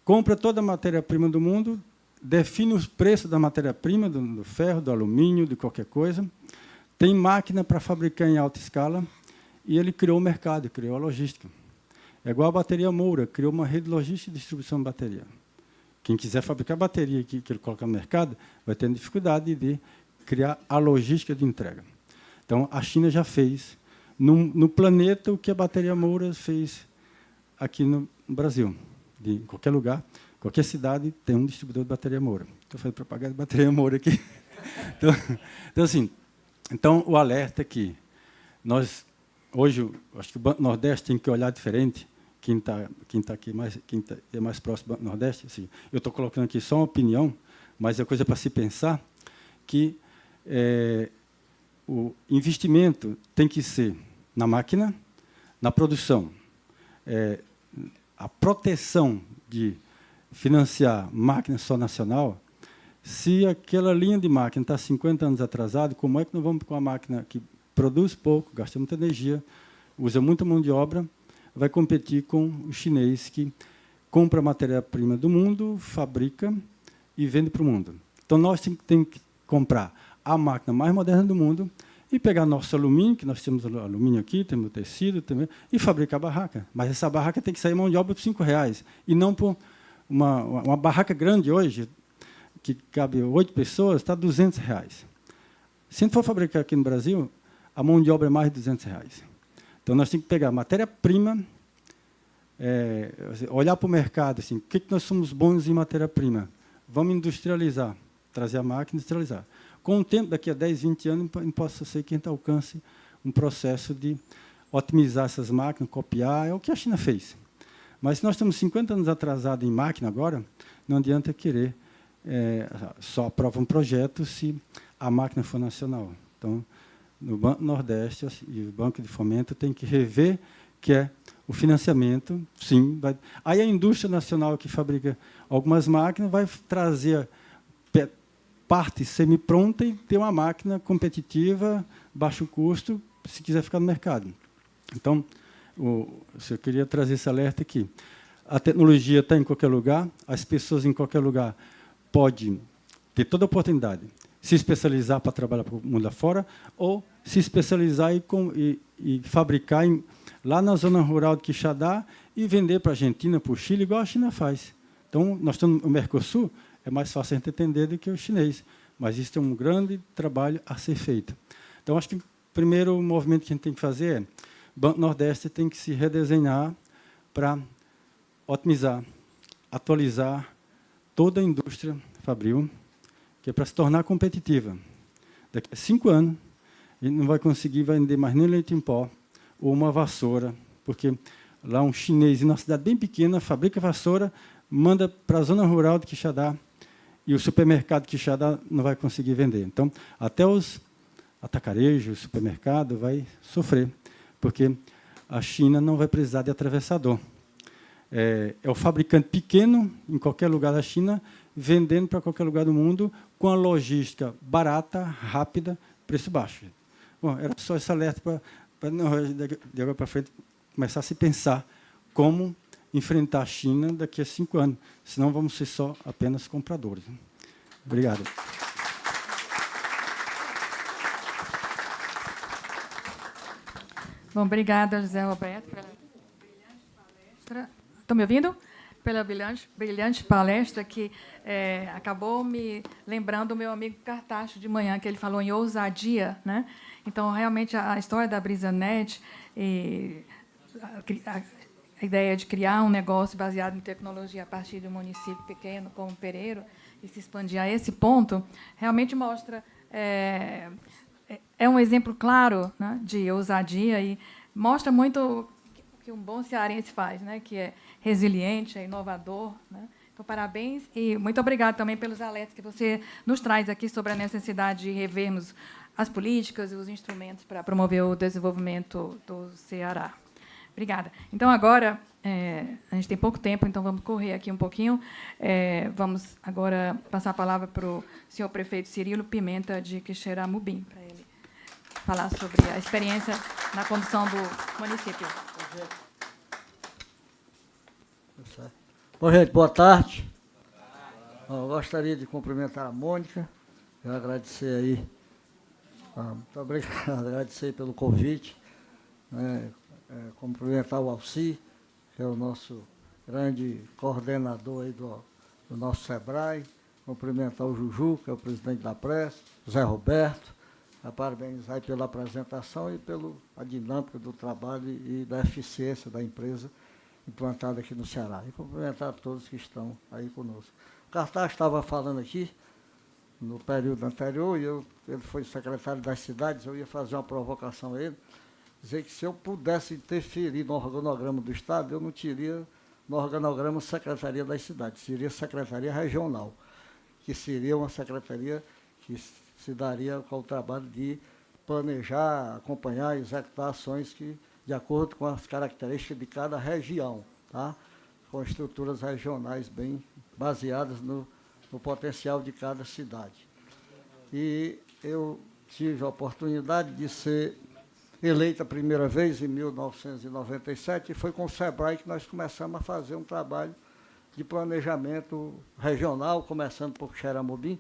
compra toda a matéria-prima do mundo, define os preços da matéria-prima, do ferro, do alumínio, de qualquer coisa, tem máquina para fabricar em alta escala, e ele criou o mercado, criou a logística. É igual a bateria Moura, criou uma rede logística de distribuição de bateria. Quem quiser fabricar bateria que ele coloca no mercado, vai ter dificuldade de criar a logística de entrega. Então, a China já fez no planeta o que a bateria Moura fez aqui no Brasil. Em qualquer lugar, qualquer cidade tem um distribuidor de bateria Moura. Estou fazendo propaganda de bateria Moura aqui. Então, o alerta é que nós, hoje, acho que o Banco Nordeste tem que olhar diferente. Quem está aqui é mais próximo do Banco Nordeste, assim, eu estou colocando aqui só uma opinião, mas é coisa para se pensar, que o investimento tem que ser na máquina, na produção. a proteção de financiar máquina só nacional, se aquela linha de máquina está 50 anos atrasada, como é que nós vamos com a máquina que produz pouco, gasta muita energia, usa muita mão de obra, vai competir com o chinês que compra a matéria-prima do mundo, fabrica e vende para o mundo. Então, nós temos que comprar a máquina mais moderna do mundo e pegar nosso alumínio, que nós temos alumínio aqui, temos tecido também, e fabricar a barraca. Mas essa barraca tem que sair mão de obra por R$5, e não por uma barraca grande hoje, que cabe 8 pessoas, está R$200. Se a gente for fabricar aqui no Brasil, a mão de obra é mais de R$200. Então, nós temos que pegar matéria-prima, olhar para o mercado, assim, o que nós somos bons em matéria-prima? Vamos industrializar, trazer a máquina e industrializar. Com o tempo, daqui a 10, 20 anos, possa ser que a gente alcance um processo de otimizar essas máquinas, copiar, é o que a China fez. Mas se nós estamos 50 anos atrasados em máquina agora, não adianta querer só aprovar um projeto se a máquina for nacional. Então, no Banco Nordeste e o Banco de Fomento tem que rever que é o financiamento, sim. Aí a indústria nacional que fabrica algumas máquinas vai trazer parte semi-pronta e ter uma máquina competitiva, baixo custo, se quiser ficar no mercado. Então, eu queria trazer esse alerta aqui. A tecnologia está em qualquer lugar, as pessoas em qualquer lugar podem ter toda a oportunidade, se especializar para trabalhar para o mundo afora, ou se especializar e fabricar lá na zona rural de Quixadá e vender para a Argentina, para o Chile, igual a China faz. Então, nós estamos no Mercosul, é mais fácil a gente entender do que o chinês, mas isso é um grande trabalho a ser feito. Então, acho que o primeiro movimento que a gente tem que fazer é o Banco Nordeste tem que se redesenhar para otimizar, atualizar toda a indústria fabril, que é para se tornar competitiva. Daqui a 5 anos, a gente não vai conseguir vender mais nem leite em pó ou uma vassoura, porque lá um chinês, em uma cidade bem pequena, fabrica vassoura, manda para a zona rural de Quixadá, e o supermercado de Quixadá não vai conseguir vender. Então, até os atacarejos, o supermercado vai sofrer, porque a China não vai precisar de atravessador. É o fabricante pequeno, em qualquer lugar da China, vendendo para qualquer lugar do mundo, com a logística barata, rápida, preço baixo. Bom, era só esse alerta para de agora para frente começar a se pensar como enfrentar a China daqui a 5 anos, senão vamos ser só apenas compradores. Obrigado. Bom, obrigada, José Roberto, pela brilhante palestra. Estão me ouvindo? Pela brilhante palestra que acabou me lembrando o meu amigo Cartacho de manhã, que ele falou em ousadia, né? Então, realmente, a história da BrisaNet e a ideia de criar um negócio baseado em tecnologia a partir de um município pequeno como Pereiro e se expandir a esse ponto, realmente mostra um exemplo claro, né, de ousadia e mostra muito o que um bom cearense faz, né, que é resiliente, é inovador, né? Então, parabéns e muito obrigado também pelos alertas que você nos traz aqui sobre a necessidade de revermos as políticas e os instrumentos para promover o desenvolvimento do Ceará. Obrigada. Então, agora, a gente tem pouco tempo, então vamos correr aqui um pouquinho. Vamos agora passar a palavra para o senhor prefeito Cirilo Pimenta, de Quixeramobim, para ele falar sobre a experiência na condução do município. Bom, gente, boa tarde. Eu gostaria de cumprimentar a Mônica, e agradecer aí, muito obrigado, agradecer pelo convite, cumprimentar o Alci, que é o nosso grande coordenador aí do nosso SEBRAE, cumprimentar o Juju, que é o presidente da Press, Zé Roberto, parabenizar pela apresentação e pela dinâmica do trabalho e da eficiência da empresa implantada aqui no Ceará. E cumprimentar a todos que estão aí conosco. O Cartaz estava falando aqui, no período anterior, e ele foi secretário das cidades, eu ia fazer uma provocação a ele, dizer que se eu pudesse interferir no organograma do Estado, eu não teria no organograma Secretaria das Cidades, seria Secretaria Regional, que seria uma secretaria que se daria com o trabalho de planejar, acompanhar e executar ações que de acordo com as características de cada região, tá? Com estruturas regionais bem baseadas no potencial de cada cidade. E eu tive a oportunidade de ser eleito a primeira vez em 1997, e foi com o SEBRAE que nós começamos a fazer um trabalho de planejamento regional, começando por Xeramobim.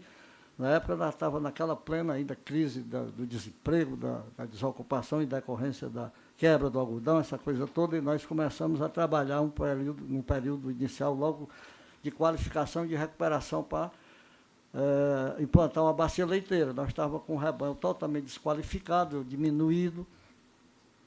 Na época, nós estávamos naquela plena ainda crise do desemprego, da desocupação em decorrência da quebra do algodão, essa coisa toda, e nós começamos a trabalhar um período inicial logo de qualificação e de recuperação para implantar uma bacia leiteira. Nós estávamos com o rebanho totalmente desqualificado, diminuído,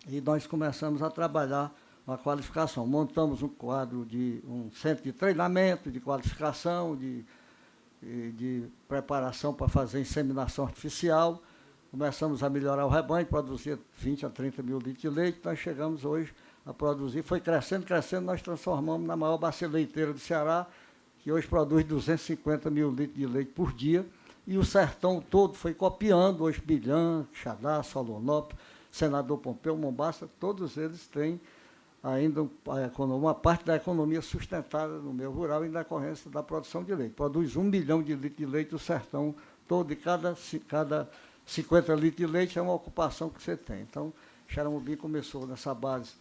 e nós começamos a trabalhar uma qualificação. Montamos um quadro um centro de treinamento, de qualificação, de preparação para fazer inseminação artificial. Começamos a melhorar o rebanho, produzir 20 a 30 mil litros de leite. Nós chegamos hoje a produzir, foi crescendo, nós transformamos na maior bacia leiteira do Ceará, que hoje produz 250 mil litros de leite por dia, e o sertão todo foi copiando, hoje Bilhã, Xadá, Solonópolis, Senador Pompeu, Mombaça, todos eles têm ainda uma parte da economia sustentada no meio rural em decorrência da produção de leite. Produz 1 milhão de litros de leite o sertão todo, e cada 50 litros de leite é uma ocupação que você tem. Então, Xeramobim começou nessa base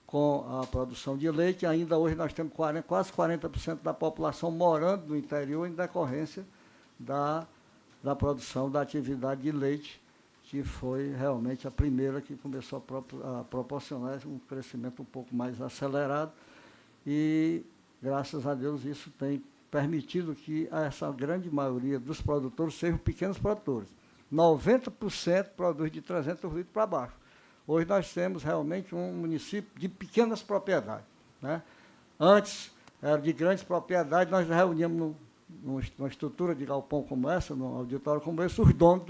com a produção de leite, e ainda hoje nós temos quase 40% da população morando no interior em decorrência da produção da atividade de leite, que foi realmente a primeira que começou a proporcionar um crescimento um pouco mais acelerado, e, graças a Deus, isso tem permitido que essa grande maioria dos produtores sejam pequenos produtores. 90% produz de 300 litros para baixo. Hoje nós temos realmente um município de pequenas propriedades, né? Antes, era de grandes propriedades, nós reuníamos numa estrutura de galpão como essa, num auditório como esse, os donos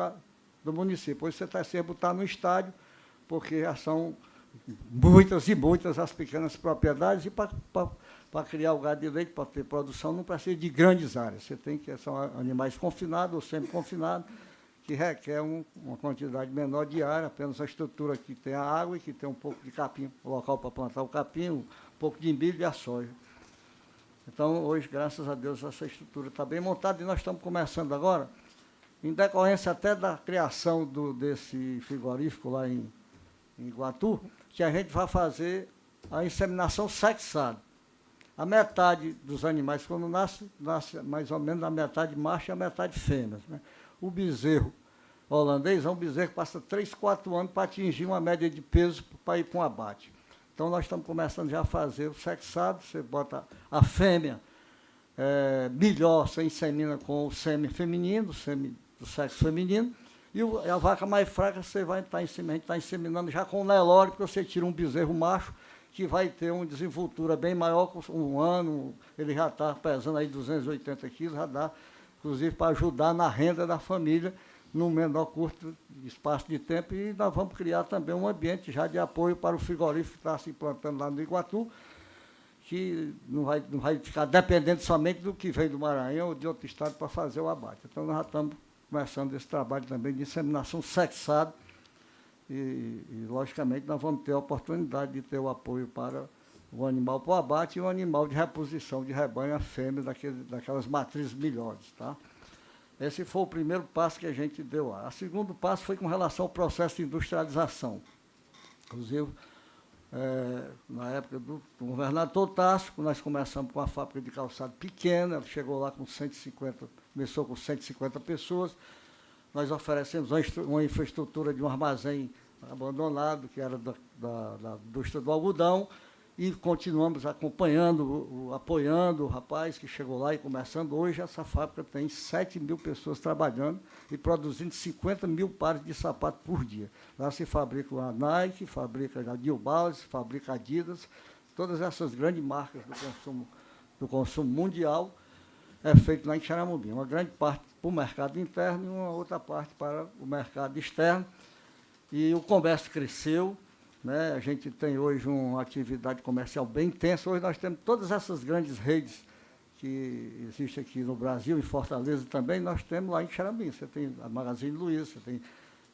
do município. Hoje você está sem botar no estádio, porque já são muitas e muitas as pequenas propriedades, e para criar o gado de leite, para ter produção, não precisa de grandes áreas. Você tem que são animais confinados ou semi-confinados, que requer uma quantidade menor de área, apenas a estrutura que tem a água e que tem um pouco de capim, o local para plantar o capim, um pouco de milho e a soja. Então, hoje, graças a Deus, essa estrutura está bem montada, e nós estamos começando agora, em decorrência até da criação desse frigorífico lá em Iguatu, que a gente vai fazer a inseminação sexada. A metade dos animais, quando nasce mais ou menos a metade macho e a metade fêmea, né? O bezerro holandês é um bezerro que passa 3, 4 anos para atingir uma média de peso para ir para um abate. Então, nós estamos começando já a fazer o sexado. Você bota a fêmea melhor, você insemina com o sêmen feminino, do sexo feminino, e a vaca mais fraca você vai estar inseminando já com o Nelore, porque você tira um bezerro macho que vai ter uma desenvoltura bem maior, com um ano, ele já está pesando aí 280 quilos, já dá, inclusive, para ajudar na renda da família, num menor curto espaço de tempo, e nós vamos criar também um ambiente já de apoio para o frigorífico que está se implantando lá no Iguatu, que não vai ficar dependendo somente do que vem do Maranhão ou de outro estado para fazer o abate. Então, nós já estamos começando esse trabalho também de inseminação sexada, e, logicamente, nós vamos ter a oportunidade de ter o apoio para o animal para o abate e o animal de reposição de rebanho, a fêmea daquelas matrizes melhores, tá? Esse foi o primeiro passo que a gente deu lá. O segundo passo foi com relação ao processo de industrialização. Inclusive, na época do governador Tássio, nós começamos com uma fábrica de calçado pequena, chegou lá com 150, começou com 150 pessoas. Nós oferecemos uma infraestrutura de um armazém abandonado, que era da indústria do algodão, e continuamos acompanhando, apoiando o rapaz que chegou lá e começando. Hoje, essa fábrica tem 7 mil pessoas trabalhando e produzindo 50 mil pares de sapato por dia. Lá se fabrica a Nike, fabrica a New Balance, fabrica a Adidas, todas essas grandes marcas do consumo mundial é feito lá em Xeramobim. Uma grande parte para o mercado interno e uma outra parte para o mercado externo. E o comércio cresceu, né? A gente tem hoje uma atividade comercial bem intensa. Hoje nós temos todas essas grandes redes que existem aqui no Brasil, em Fortaleza também, nós temos lá em Xeramobim. Você tem a Magazine Luiza, você tem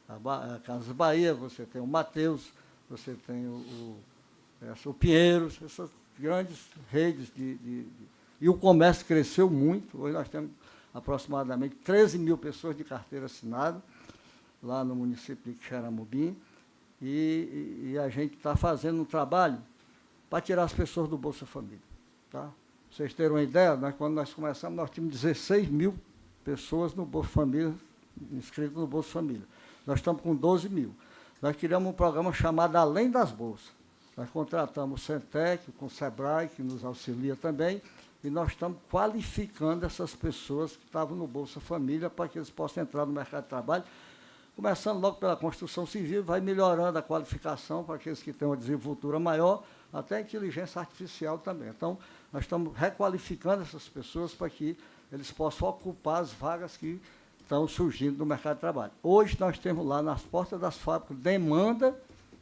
a Casas Bahia, você tem o Mateus, você tem o Pinheiros, essas grandes redes e o comércio cresceu muito. Hoje nós temos aproximadamente 13 mil pessoas de carteira assinada lá no município de Xeramobim, e a gente está fazendo um trabalho para tirar as pessoas do Bolsa Família. Tá? Pra vocês terem uma ideia, quando nós começamos, nós tínhamos 16 mil pessoas no Bolsa Família, inscritas no Bolsa Família. Nós estamos com 12 mil. Nós criamos um programa chamado Além das Bolsas. Nós contratamos o Centec, com o Sebrae, que nos auxilia também, e nós estamos qualificando essas pessoas que estavam no Bolsa Família para que eles possam entrar no mercado de trabalho, começando logo pela construção civil, vai melhorando a qualificação para aqueles que têm uma desenvoltura maior, até a inteligência artificial também. Então, nós estamos requalificando essas pessoas para que eles possam ocupar as vagas que estão surgindo no mercado de trabalho. Hoje nós temos lá nas portas das fábricas demanda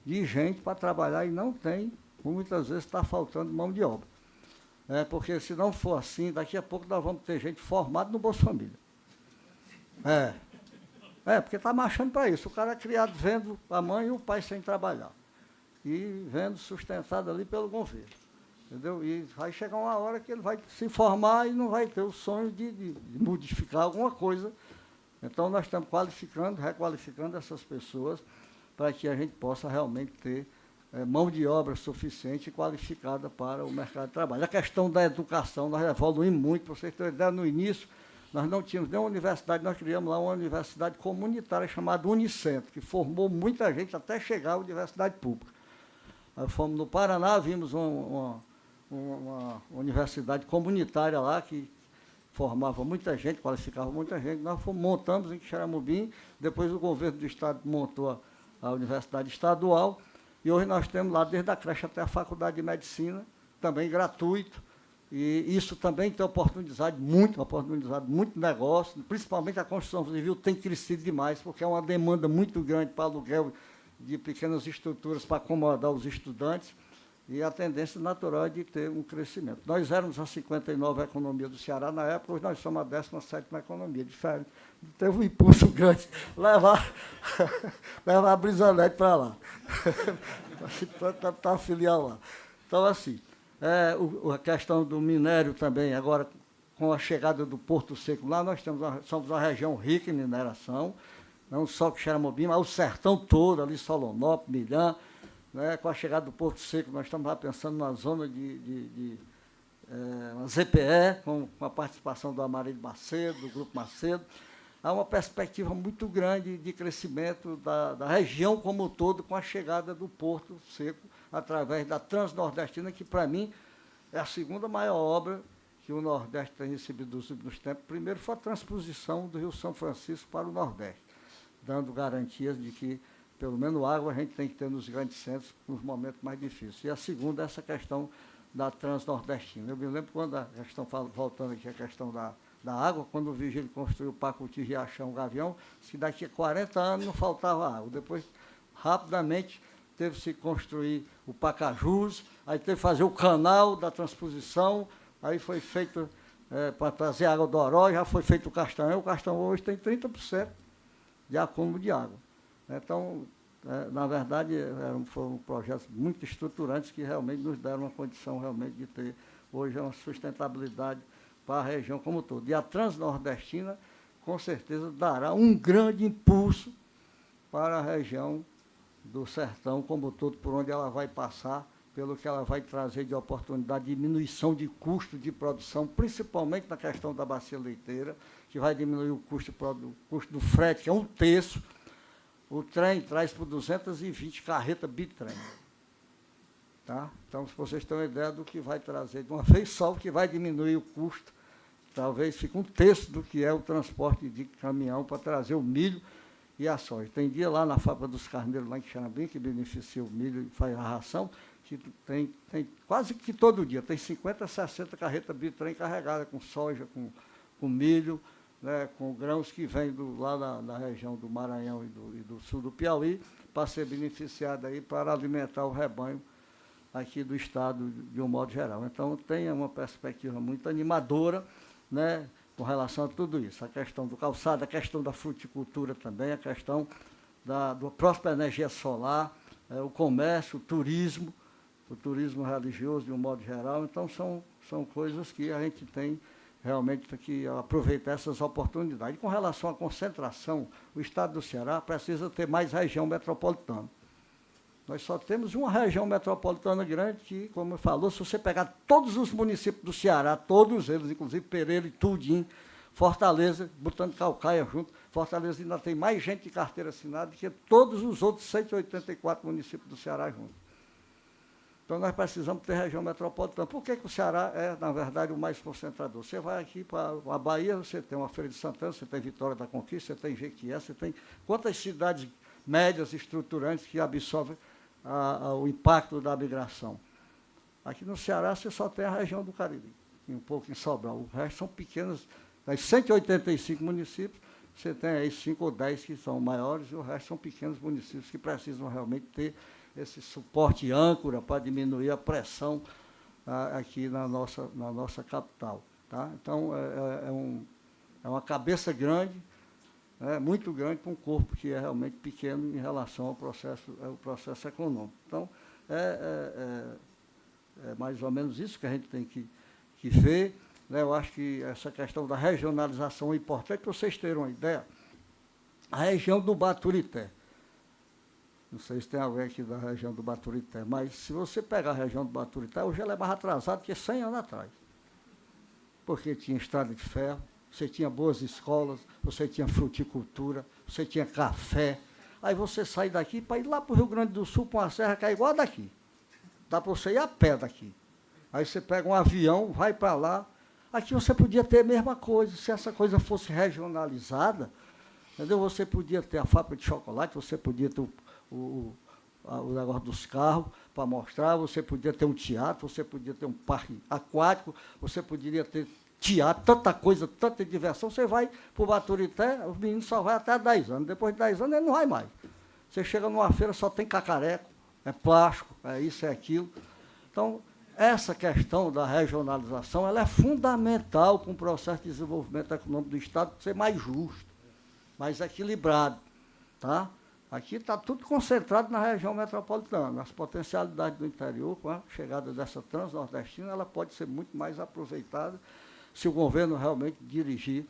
de gente para trabalhar e não tem, muitas vezes está faltando mão de obra. Porque se não for assim, daqui a pouco nós vamos ter gente formada no Bolsa Família. Porque está marchando para isso. O cara é criado vendo a mãe e o pai sem trabalhar. E vendo sustentado ali pelo governo. Entendeu? E vai chegar uma hora que ele vai se formar e não vai ter o sonho de modificar alguma coisa. Então, nós estamos qualificando, requalificando essas pessoas para que a gente possa realmente ter mão de obra suficiente e qualificada para o mercado de trabalho. A questão da educação, nós evoluímos muito. Para vocês terem ideia, no início, nós não tínhamos nenhuma universidade, nós criamos lá uma universidade comunitária chamada Unicentro, que formou muita gente até chegar à universidade pública. Nós fomos no Paraná, vimos uma universidade comunitária lá, que formava muita gente, qualificava muita gente. Nós montamos em Xeramobim, depois o governo do estado montou a universidade estadual, e hoje nós temos lá, desde a creche até a faculdade de medicina, também gratuito, e isso também tem oportunidade muito negócio, principalmente a construção civil tem crescido demais, porque é uma demanda muito grande para aluguel de pequenas estruturas para acomodar os estudantes, e a tendência natural é de ter um crescimento. Nós éramos a 59ª economia do Ceará na época, hoje nós somos a 17ª economia, diferente. Teve um impulso grande, levar a Brisanete para lá. Está a filial lá. Então, assim, a questão do minério também, agora, com a chegada do Porto Seco lá, nós somos uma região rica em mineração, não só Xeramobim, mas o sertão todo, ali, Solonópolis, Milhã, com a chegada do Porto Seco, nós estamos lá pensando na zona uma ZPE, com a participação do Amarildo Macedo, do Grupo Macedo. Há uma perspectiva muito grande de crescimento da região como um todo, com a chegada do Porto Seco, através da Transnordestina, que, para mim, é a segunda maior obra que o Nordeste tem recebido nos últimos tempos. Primeiro foi a transposição do Rio São Francisco para o Nordeste, dando garantias de que, pelo menos água, a gente tem que ter nos grandes centros nos momentos mais difíceis. E a segunda é essa questão da Transnordestina. Eu me lembro quando a questão, voltando aqui a questão da água, quando o Vigílio construiu o Pacuti, Riachão, Gavião, que daqui a 40 anos não faltava água. Depois, rapidamente, teve-se construir o Pacajus, aí teve que fazer o canal da transposição, aí foi feito para trazer água do Oró, já foi feito o Castanhão hoje tem 30% de acúmulo de água. Então, na verdade, foram projetos muito estruturantes que realmente nos deram uma condição realmente de ter hoje uma sustentabilidade para a região como um todo. E a Transnordestina, com certeza, dará um grande impulso para a região do sertão como um todo, por onde ela vai passar, pelo que ela vai trazer de oportunidade, diminuição de custo de produção, principalmente na questão da bacia leiteira, que vai diminuir o custo do frete, que é 1/3. O trem traz por 220 carretas bitrem. Tá? Então, se vocês têm uma ideia do que vai trazer de uma vez só, o que vai diminuir o custo, talvez fique 1/3 do que é o transporte de caminhão para trazer o milho e a soja. Tem dia lá na fábrica dos carneiros, lá em Xerambim, que beneficia o milho e faz a ração, que tem quase que todo dia, tem 50, 60 carretas bitrem carregadas com soja, com milho, com grãos que vêm lá da região do Maranhão e do sul do Piauí, para ser beneficiado aí para alimentar o rebanho aqui do estado de um modo geral. Então, tem uma perspectiva muito animadora, com relação a tudo isso. A questão do calçado, a questão da fruticultura também, a questão da própria energia solar, o comércio, o turismo religioso de um modo geral. Então, são coisas que a gente tem realmente que aproveitar essas oportunidades. E com relação à concentração, o Estado do Ceará precisa ter mais região metropolitana. Nós só temos uma região metropolitana grande que, como eu falou, se você pegar todos os municípios do Ceará, todos eles, inclusive Pereira e Tudinho, Fortaleza, botando Calcaia junto, Fortaleza ainda tem mais gente de carteira assinada do que todos os outros 184 municípios do Ceará juntos. Então, nós precisamos ter região metropolitana. Por que o Ceará é, na verdade, o mais concentrador? Você vai aqui para a Bahia, você tem uma Feira de Santana, você tem Vitória da Conquista, você tem Jequié, você tem quantas cidades médias estruturantes que absorvem o impacto da migração. Aqui no Ceará, você só tem a região do Cariri, e um pouco em Sobral. O resto são pequenas. Das 185 municípios, você tem aí 5 ou 10 que são maiores, e o resto são pequenos municípios que precisam realmente ter esse suporte âncora para diminuir a pressão aqui na nossa capital. Tá? Então, é uma cabeça grande, muito grande, para um corpo que é realmente pequeno em relação ao processo econômico. Então, é mais ou menos isso que a gente tem que ver. Né? Eu acho que essa questão da regionalização é importante, para vocês terem uma ideia. A região do Baturité, não sei se tem alguém aqui da região do Baturité, mas se você pegar a região do Baturité, hoje ela é mais atrasada que 100 anos atrás. Porque tinha estrada de ferro, você tinha boas escolas, você tinha fruticultura, você tinha café. Aí você sai daqui para ir lá para o Rio Grande do Sul, para uma serra que é igual a daqui. Dá para você ir a pé daqui. Aí você pega um avião, vai para lá. Aqui você podia ter a mesma coisa, se essa coisa fosse regionalizada, entendeu? Você podia ter a fábrica de chocolate, você podia ter o negócio dos carros para mostrar, você podia ter um teatro, você podia ter um parque aquático, você poderia ter teatro, tanta coisa, tanta diversão. Você vai para o Baturité, o menino só vai até 10 anos, depois de 10 anos ele não vai mais. Você chega numa feira, só tem cacareco, é plástico, é isso, é aquilo. Então, essa questão da regionalização ela é fundamental para um processo de desenvolvimento econômico do Estado ser mais justo, mais equilibrado. Tá? Aqui está tudo concentrado na região metropolitana. As potencialidades do interior, com a chegada dessa transnordestina, ela pode ser muito mais aproveitada se o governo realmente dirigir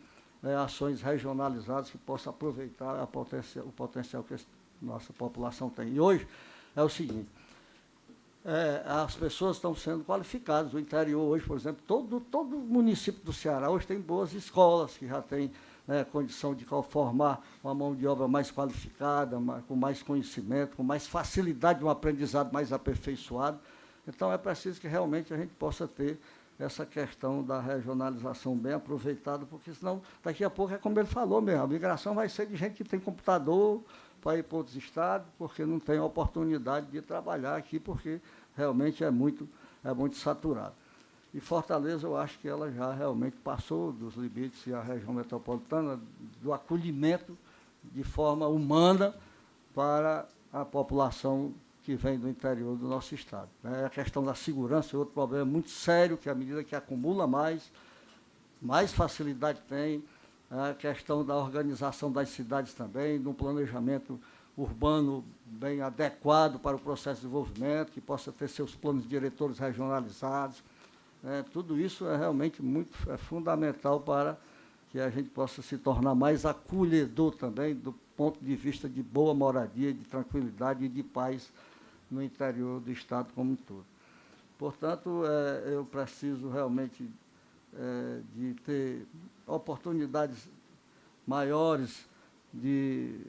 ações regionalizadas que possam aproveitar o potencial que a nossa população tem. E hoje é o seguinte, as pessoas estão sendo qualificadas. O interior hoje, por exemplo, todo município do Ceará hoje tem boas escolas, que já tem condição de formar uma mão de obra mais qualificada, com mais conhecimento, com mais facilidade de um aprendizado mais aperfeiçoado. Então, é preciso que realmente a gente possa ter essa questão da regionalização bem aproveitada, porque senão, daqui a pouco, é como ele falou mesmo, a migração vai ser de gente que tem computador para ir para outros estados, porque não tem oportunidade de trabalhar aqui, porque realmente é muito saturado. E Fortaleza, eu acho que ela já realmente passou dos limites, e a região metropolitana, do acolhimento de forma humana para a população que vem do interior do nosso estado. A questão da segurança é outro problema muito sério, que à medida que acumula mais facilidade tem. A questão da organização das cidades também, de um planejamento urbano bem adequado para o processo de desenvolvimento, que possa ter seus planos diretores regionalizados. Tudo isso é realmente fundamental para que a gente possa se tornar mais acolhedor também, do ponto de vista de boa moradia, de tranquilidade e de paz no interior do estado como um todo. Portanto, eu preciso realmente de ter oportunidades maiores de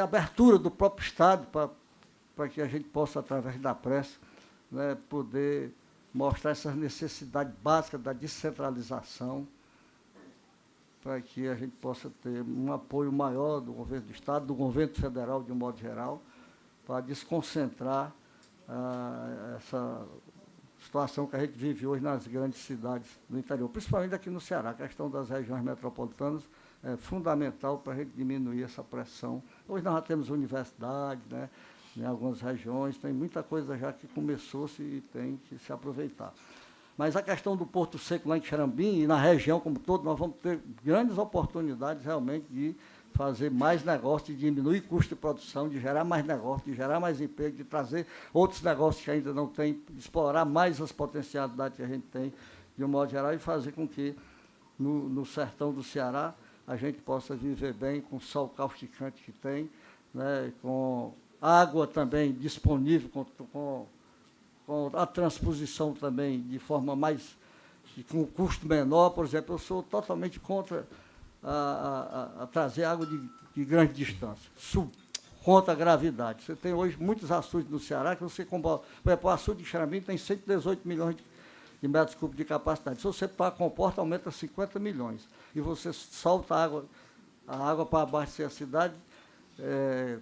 abertura do próprio Estado para que a gente possa, através da pressa, poder mostrar essas necessidades básicas da descentralização, para que a gente possa ter um apoio maior do governo do Estado, do governo federal, de um modo geral, para desconcentrar essa situação que a gente vive hoje nas grandes cidades do interior, principalmente aqui no Ceará. A questão das regiões metropolitanas é fundamental para a gente diminuir essa pressão. Hoje nós já temos universidades, em algumas regiões, tem muita coisa já que começou-se e tem que se aproveitar. Mas a questão do Porto Seco lá em Xerambim e na região como todo, nós vamos ter grandes oportunidades realmente de fazer mais negócio, de diminuir custo de produção, de gerar mais negócio, de gerar mais emprego, de trazer outros negócios que ainda não tem, de explorar mais as potencialidades que a gente tem, de um modo geral, e fazer com que no sertão do Ceará a gente possa viver bem com o sol causticante que tem, né, com água também disponível, com a transposição também de forma mais, com custo menor. Por exemplo, eu sou totalmente contra a trazer água de grande distância, contra a gravidade. Você tem hoje muitos açudes no Ceará que você compara. Por exemplo, o açude de Xaramim tem 118 milhões de metros cúbicos de capacidade. Se você para a comporta, aumenta 50 milhões. E você solta a água para abastecer a cidade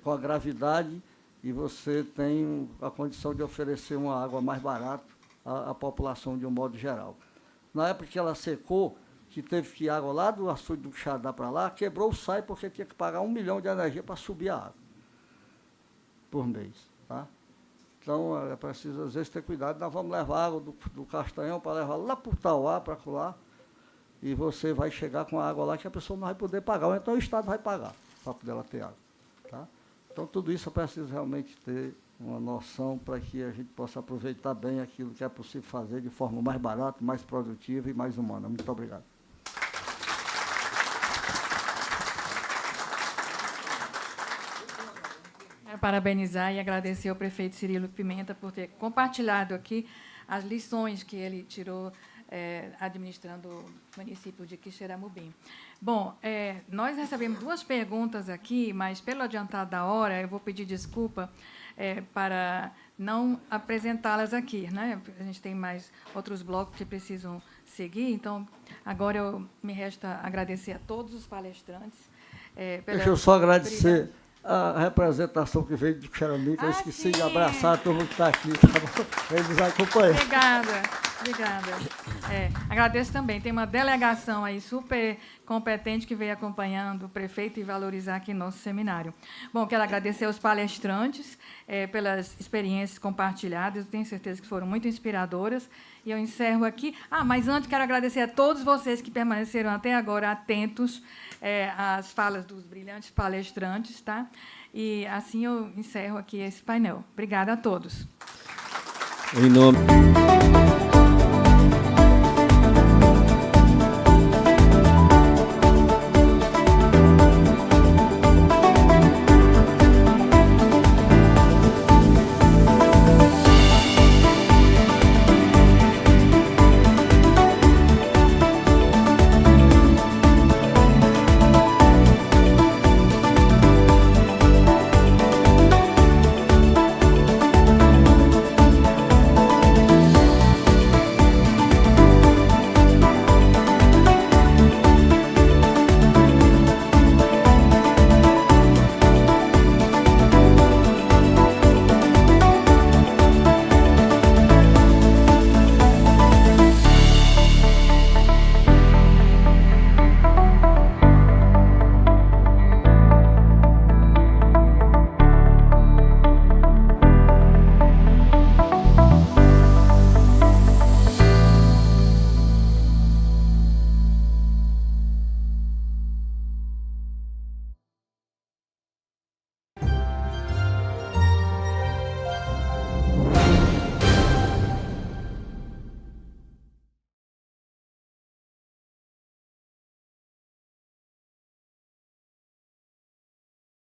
com a gravidade, e você tem a condição de oferecer uma água mais barata à população de um modo geral. Na época que ela secou, que teve que ir água lá do açude do Quixadá para lá, quebrou o SAI porque tinha que pagar 1 milhão de energia para subir a água por mês. Tá? Então, é preciso, às vezes, ter cuidado. Nós vamos levar água do Castanhão para levar lá para o Tauá, para colar, e você vai chegar com a água lá que a pessoa não vai poder pagar, ou então o Estado vai pagar para poder ela ter água. Tá? Então, tudo isso eu preciso realmente ter uma noção para que a gente possa aproveitar bem aquilo que é possível fazer de forma mais barata, mais produtiva e mais humana. Muito obrigado. Quero parabenizar e agradecer ao prefeito Cirilo Pimenta por ter compartilhado aqui as lições que ele tirou administrando o município de Quixeramobim. Bom, nós recebemos 2 perguntas aqui, mas, pelo adiantado da hora, eu vou pedir desculpa para não apresentá-las aqui, né? A gente tem mais outros blocos que precisam seguir, então, agora me resta agradecer a todos os palestrantes. Deixa eu só agradecer a representação que veio do Xaramim, que eu esqueci de abraçar a turma que está aqui, tá bom? Eles nos acompanham. Obrigada. Agradeço também. Tem uma delegação aí super competente que veio acompanhando o prefeito e valorizar aqui nosso seminário. Bom, quero agradecer aos palestrantes pelas experiências compartilhadas. Eu tenho certeza que foram muito inspiradoras. E eu encerro aqui. Mas antes quero agradecer a todos vocês que permaneceram até agora atentos às falas dos brilhantes palestrantes, tá? E assim eu encerro aqui esse painel. Obrigada a todos. Em nome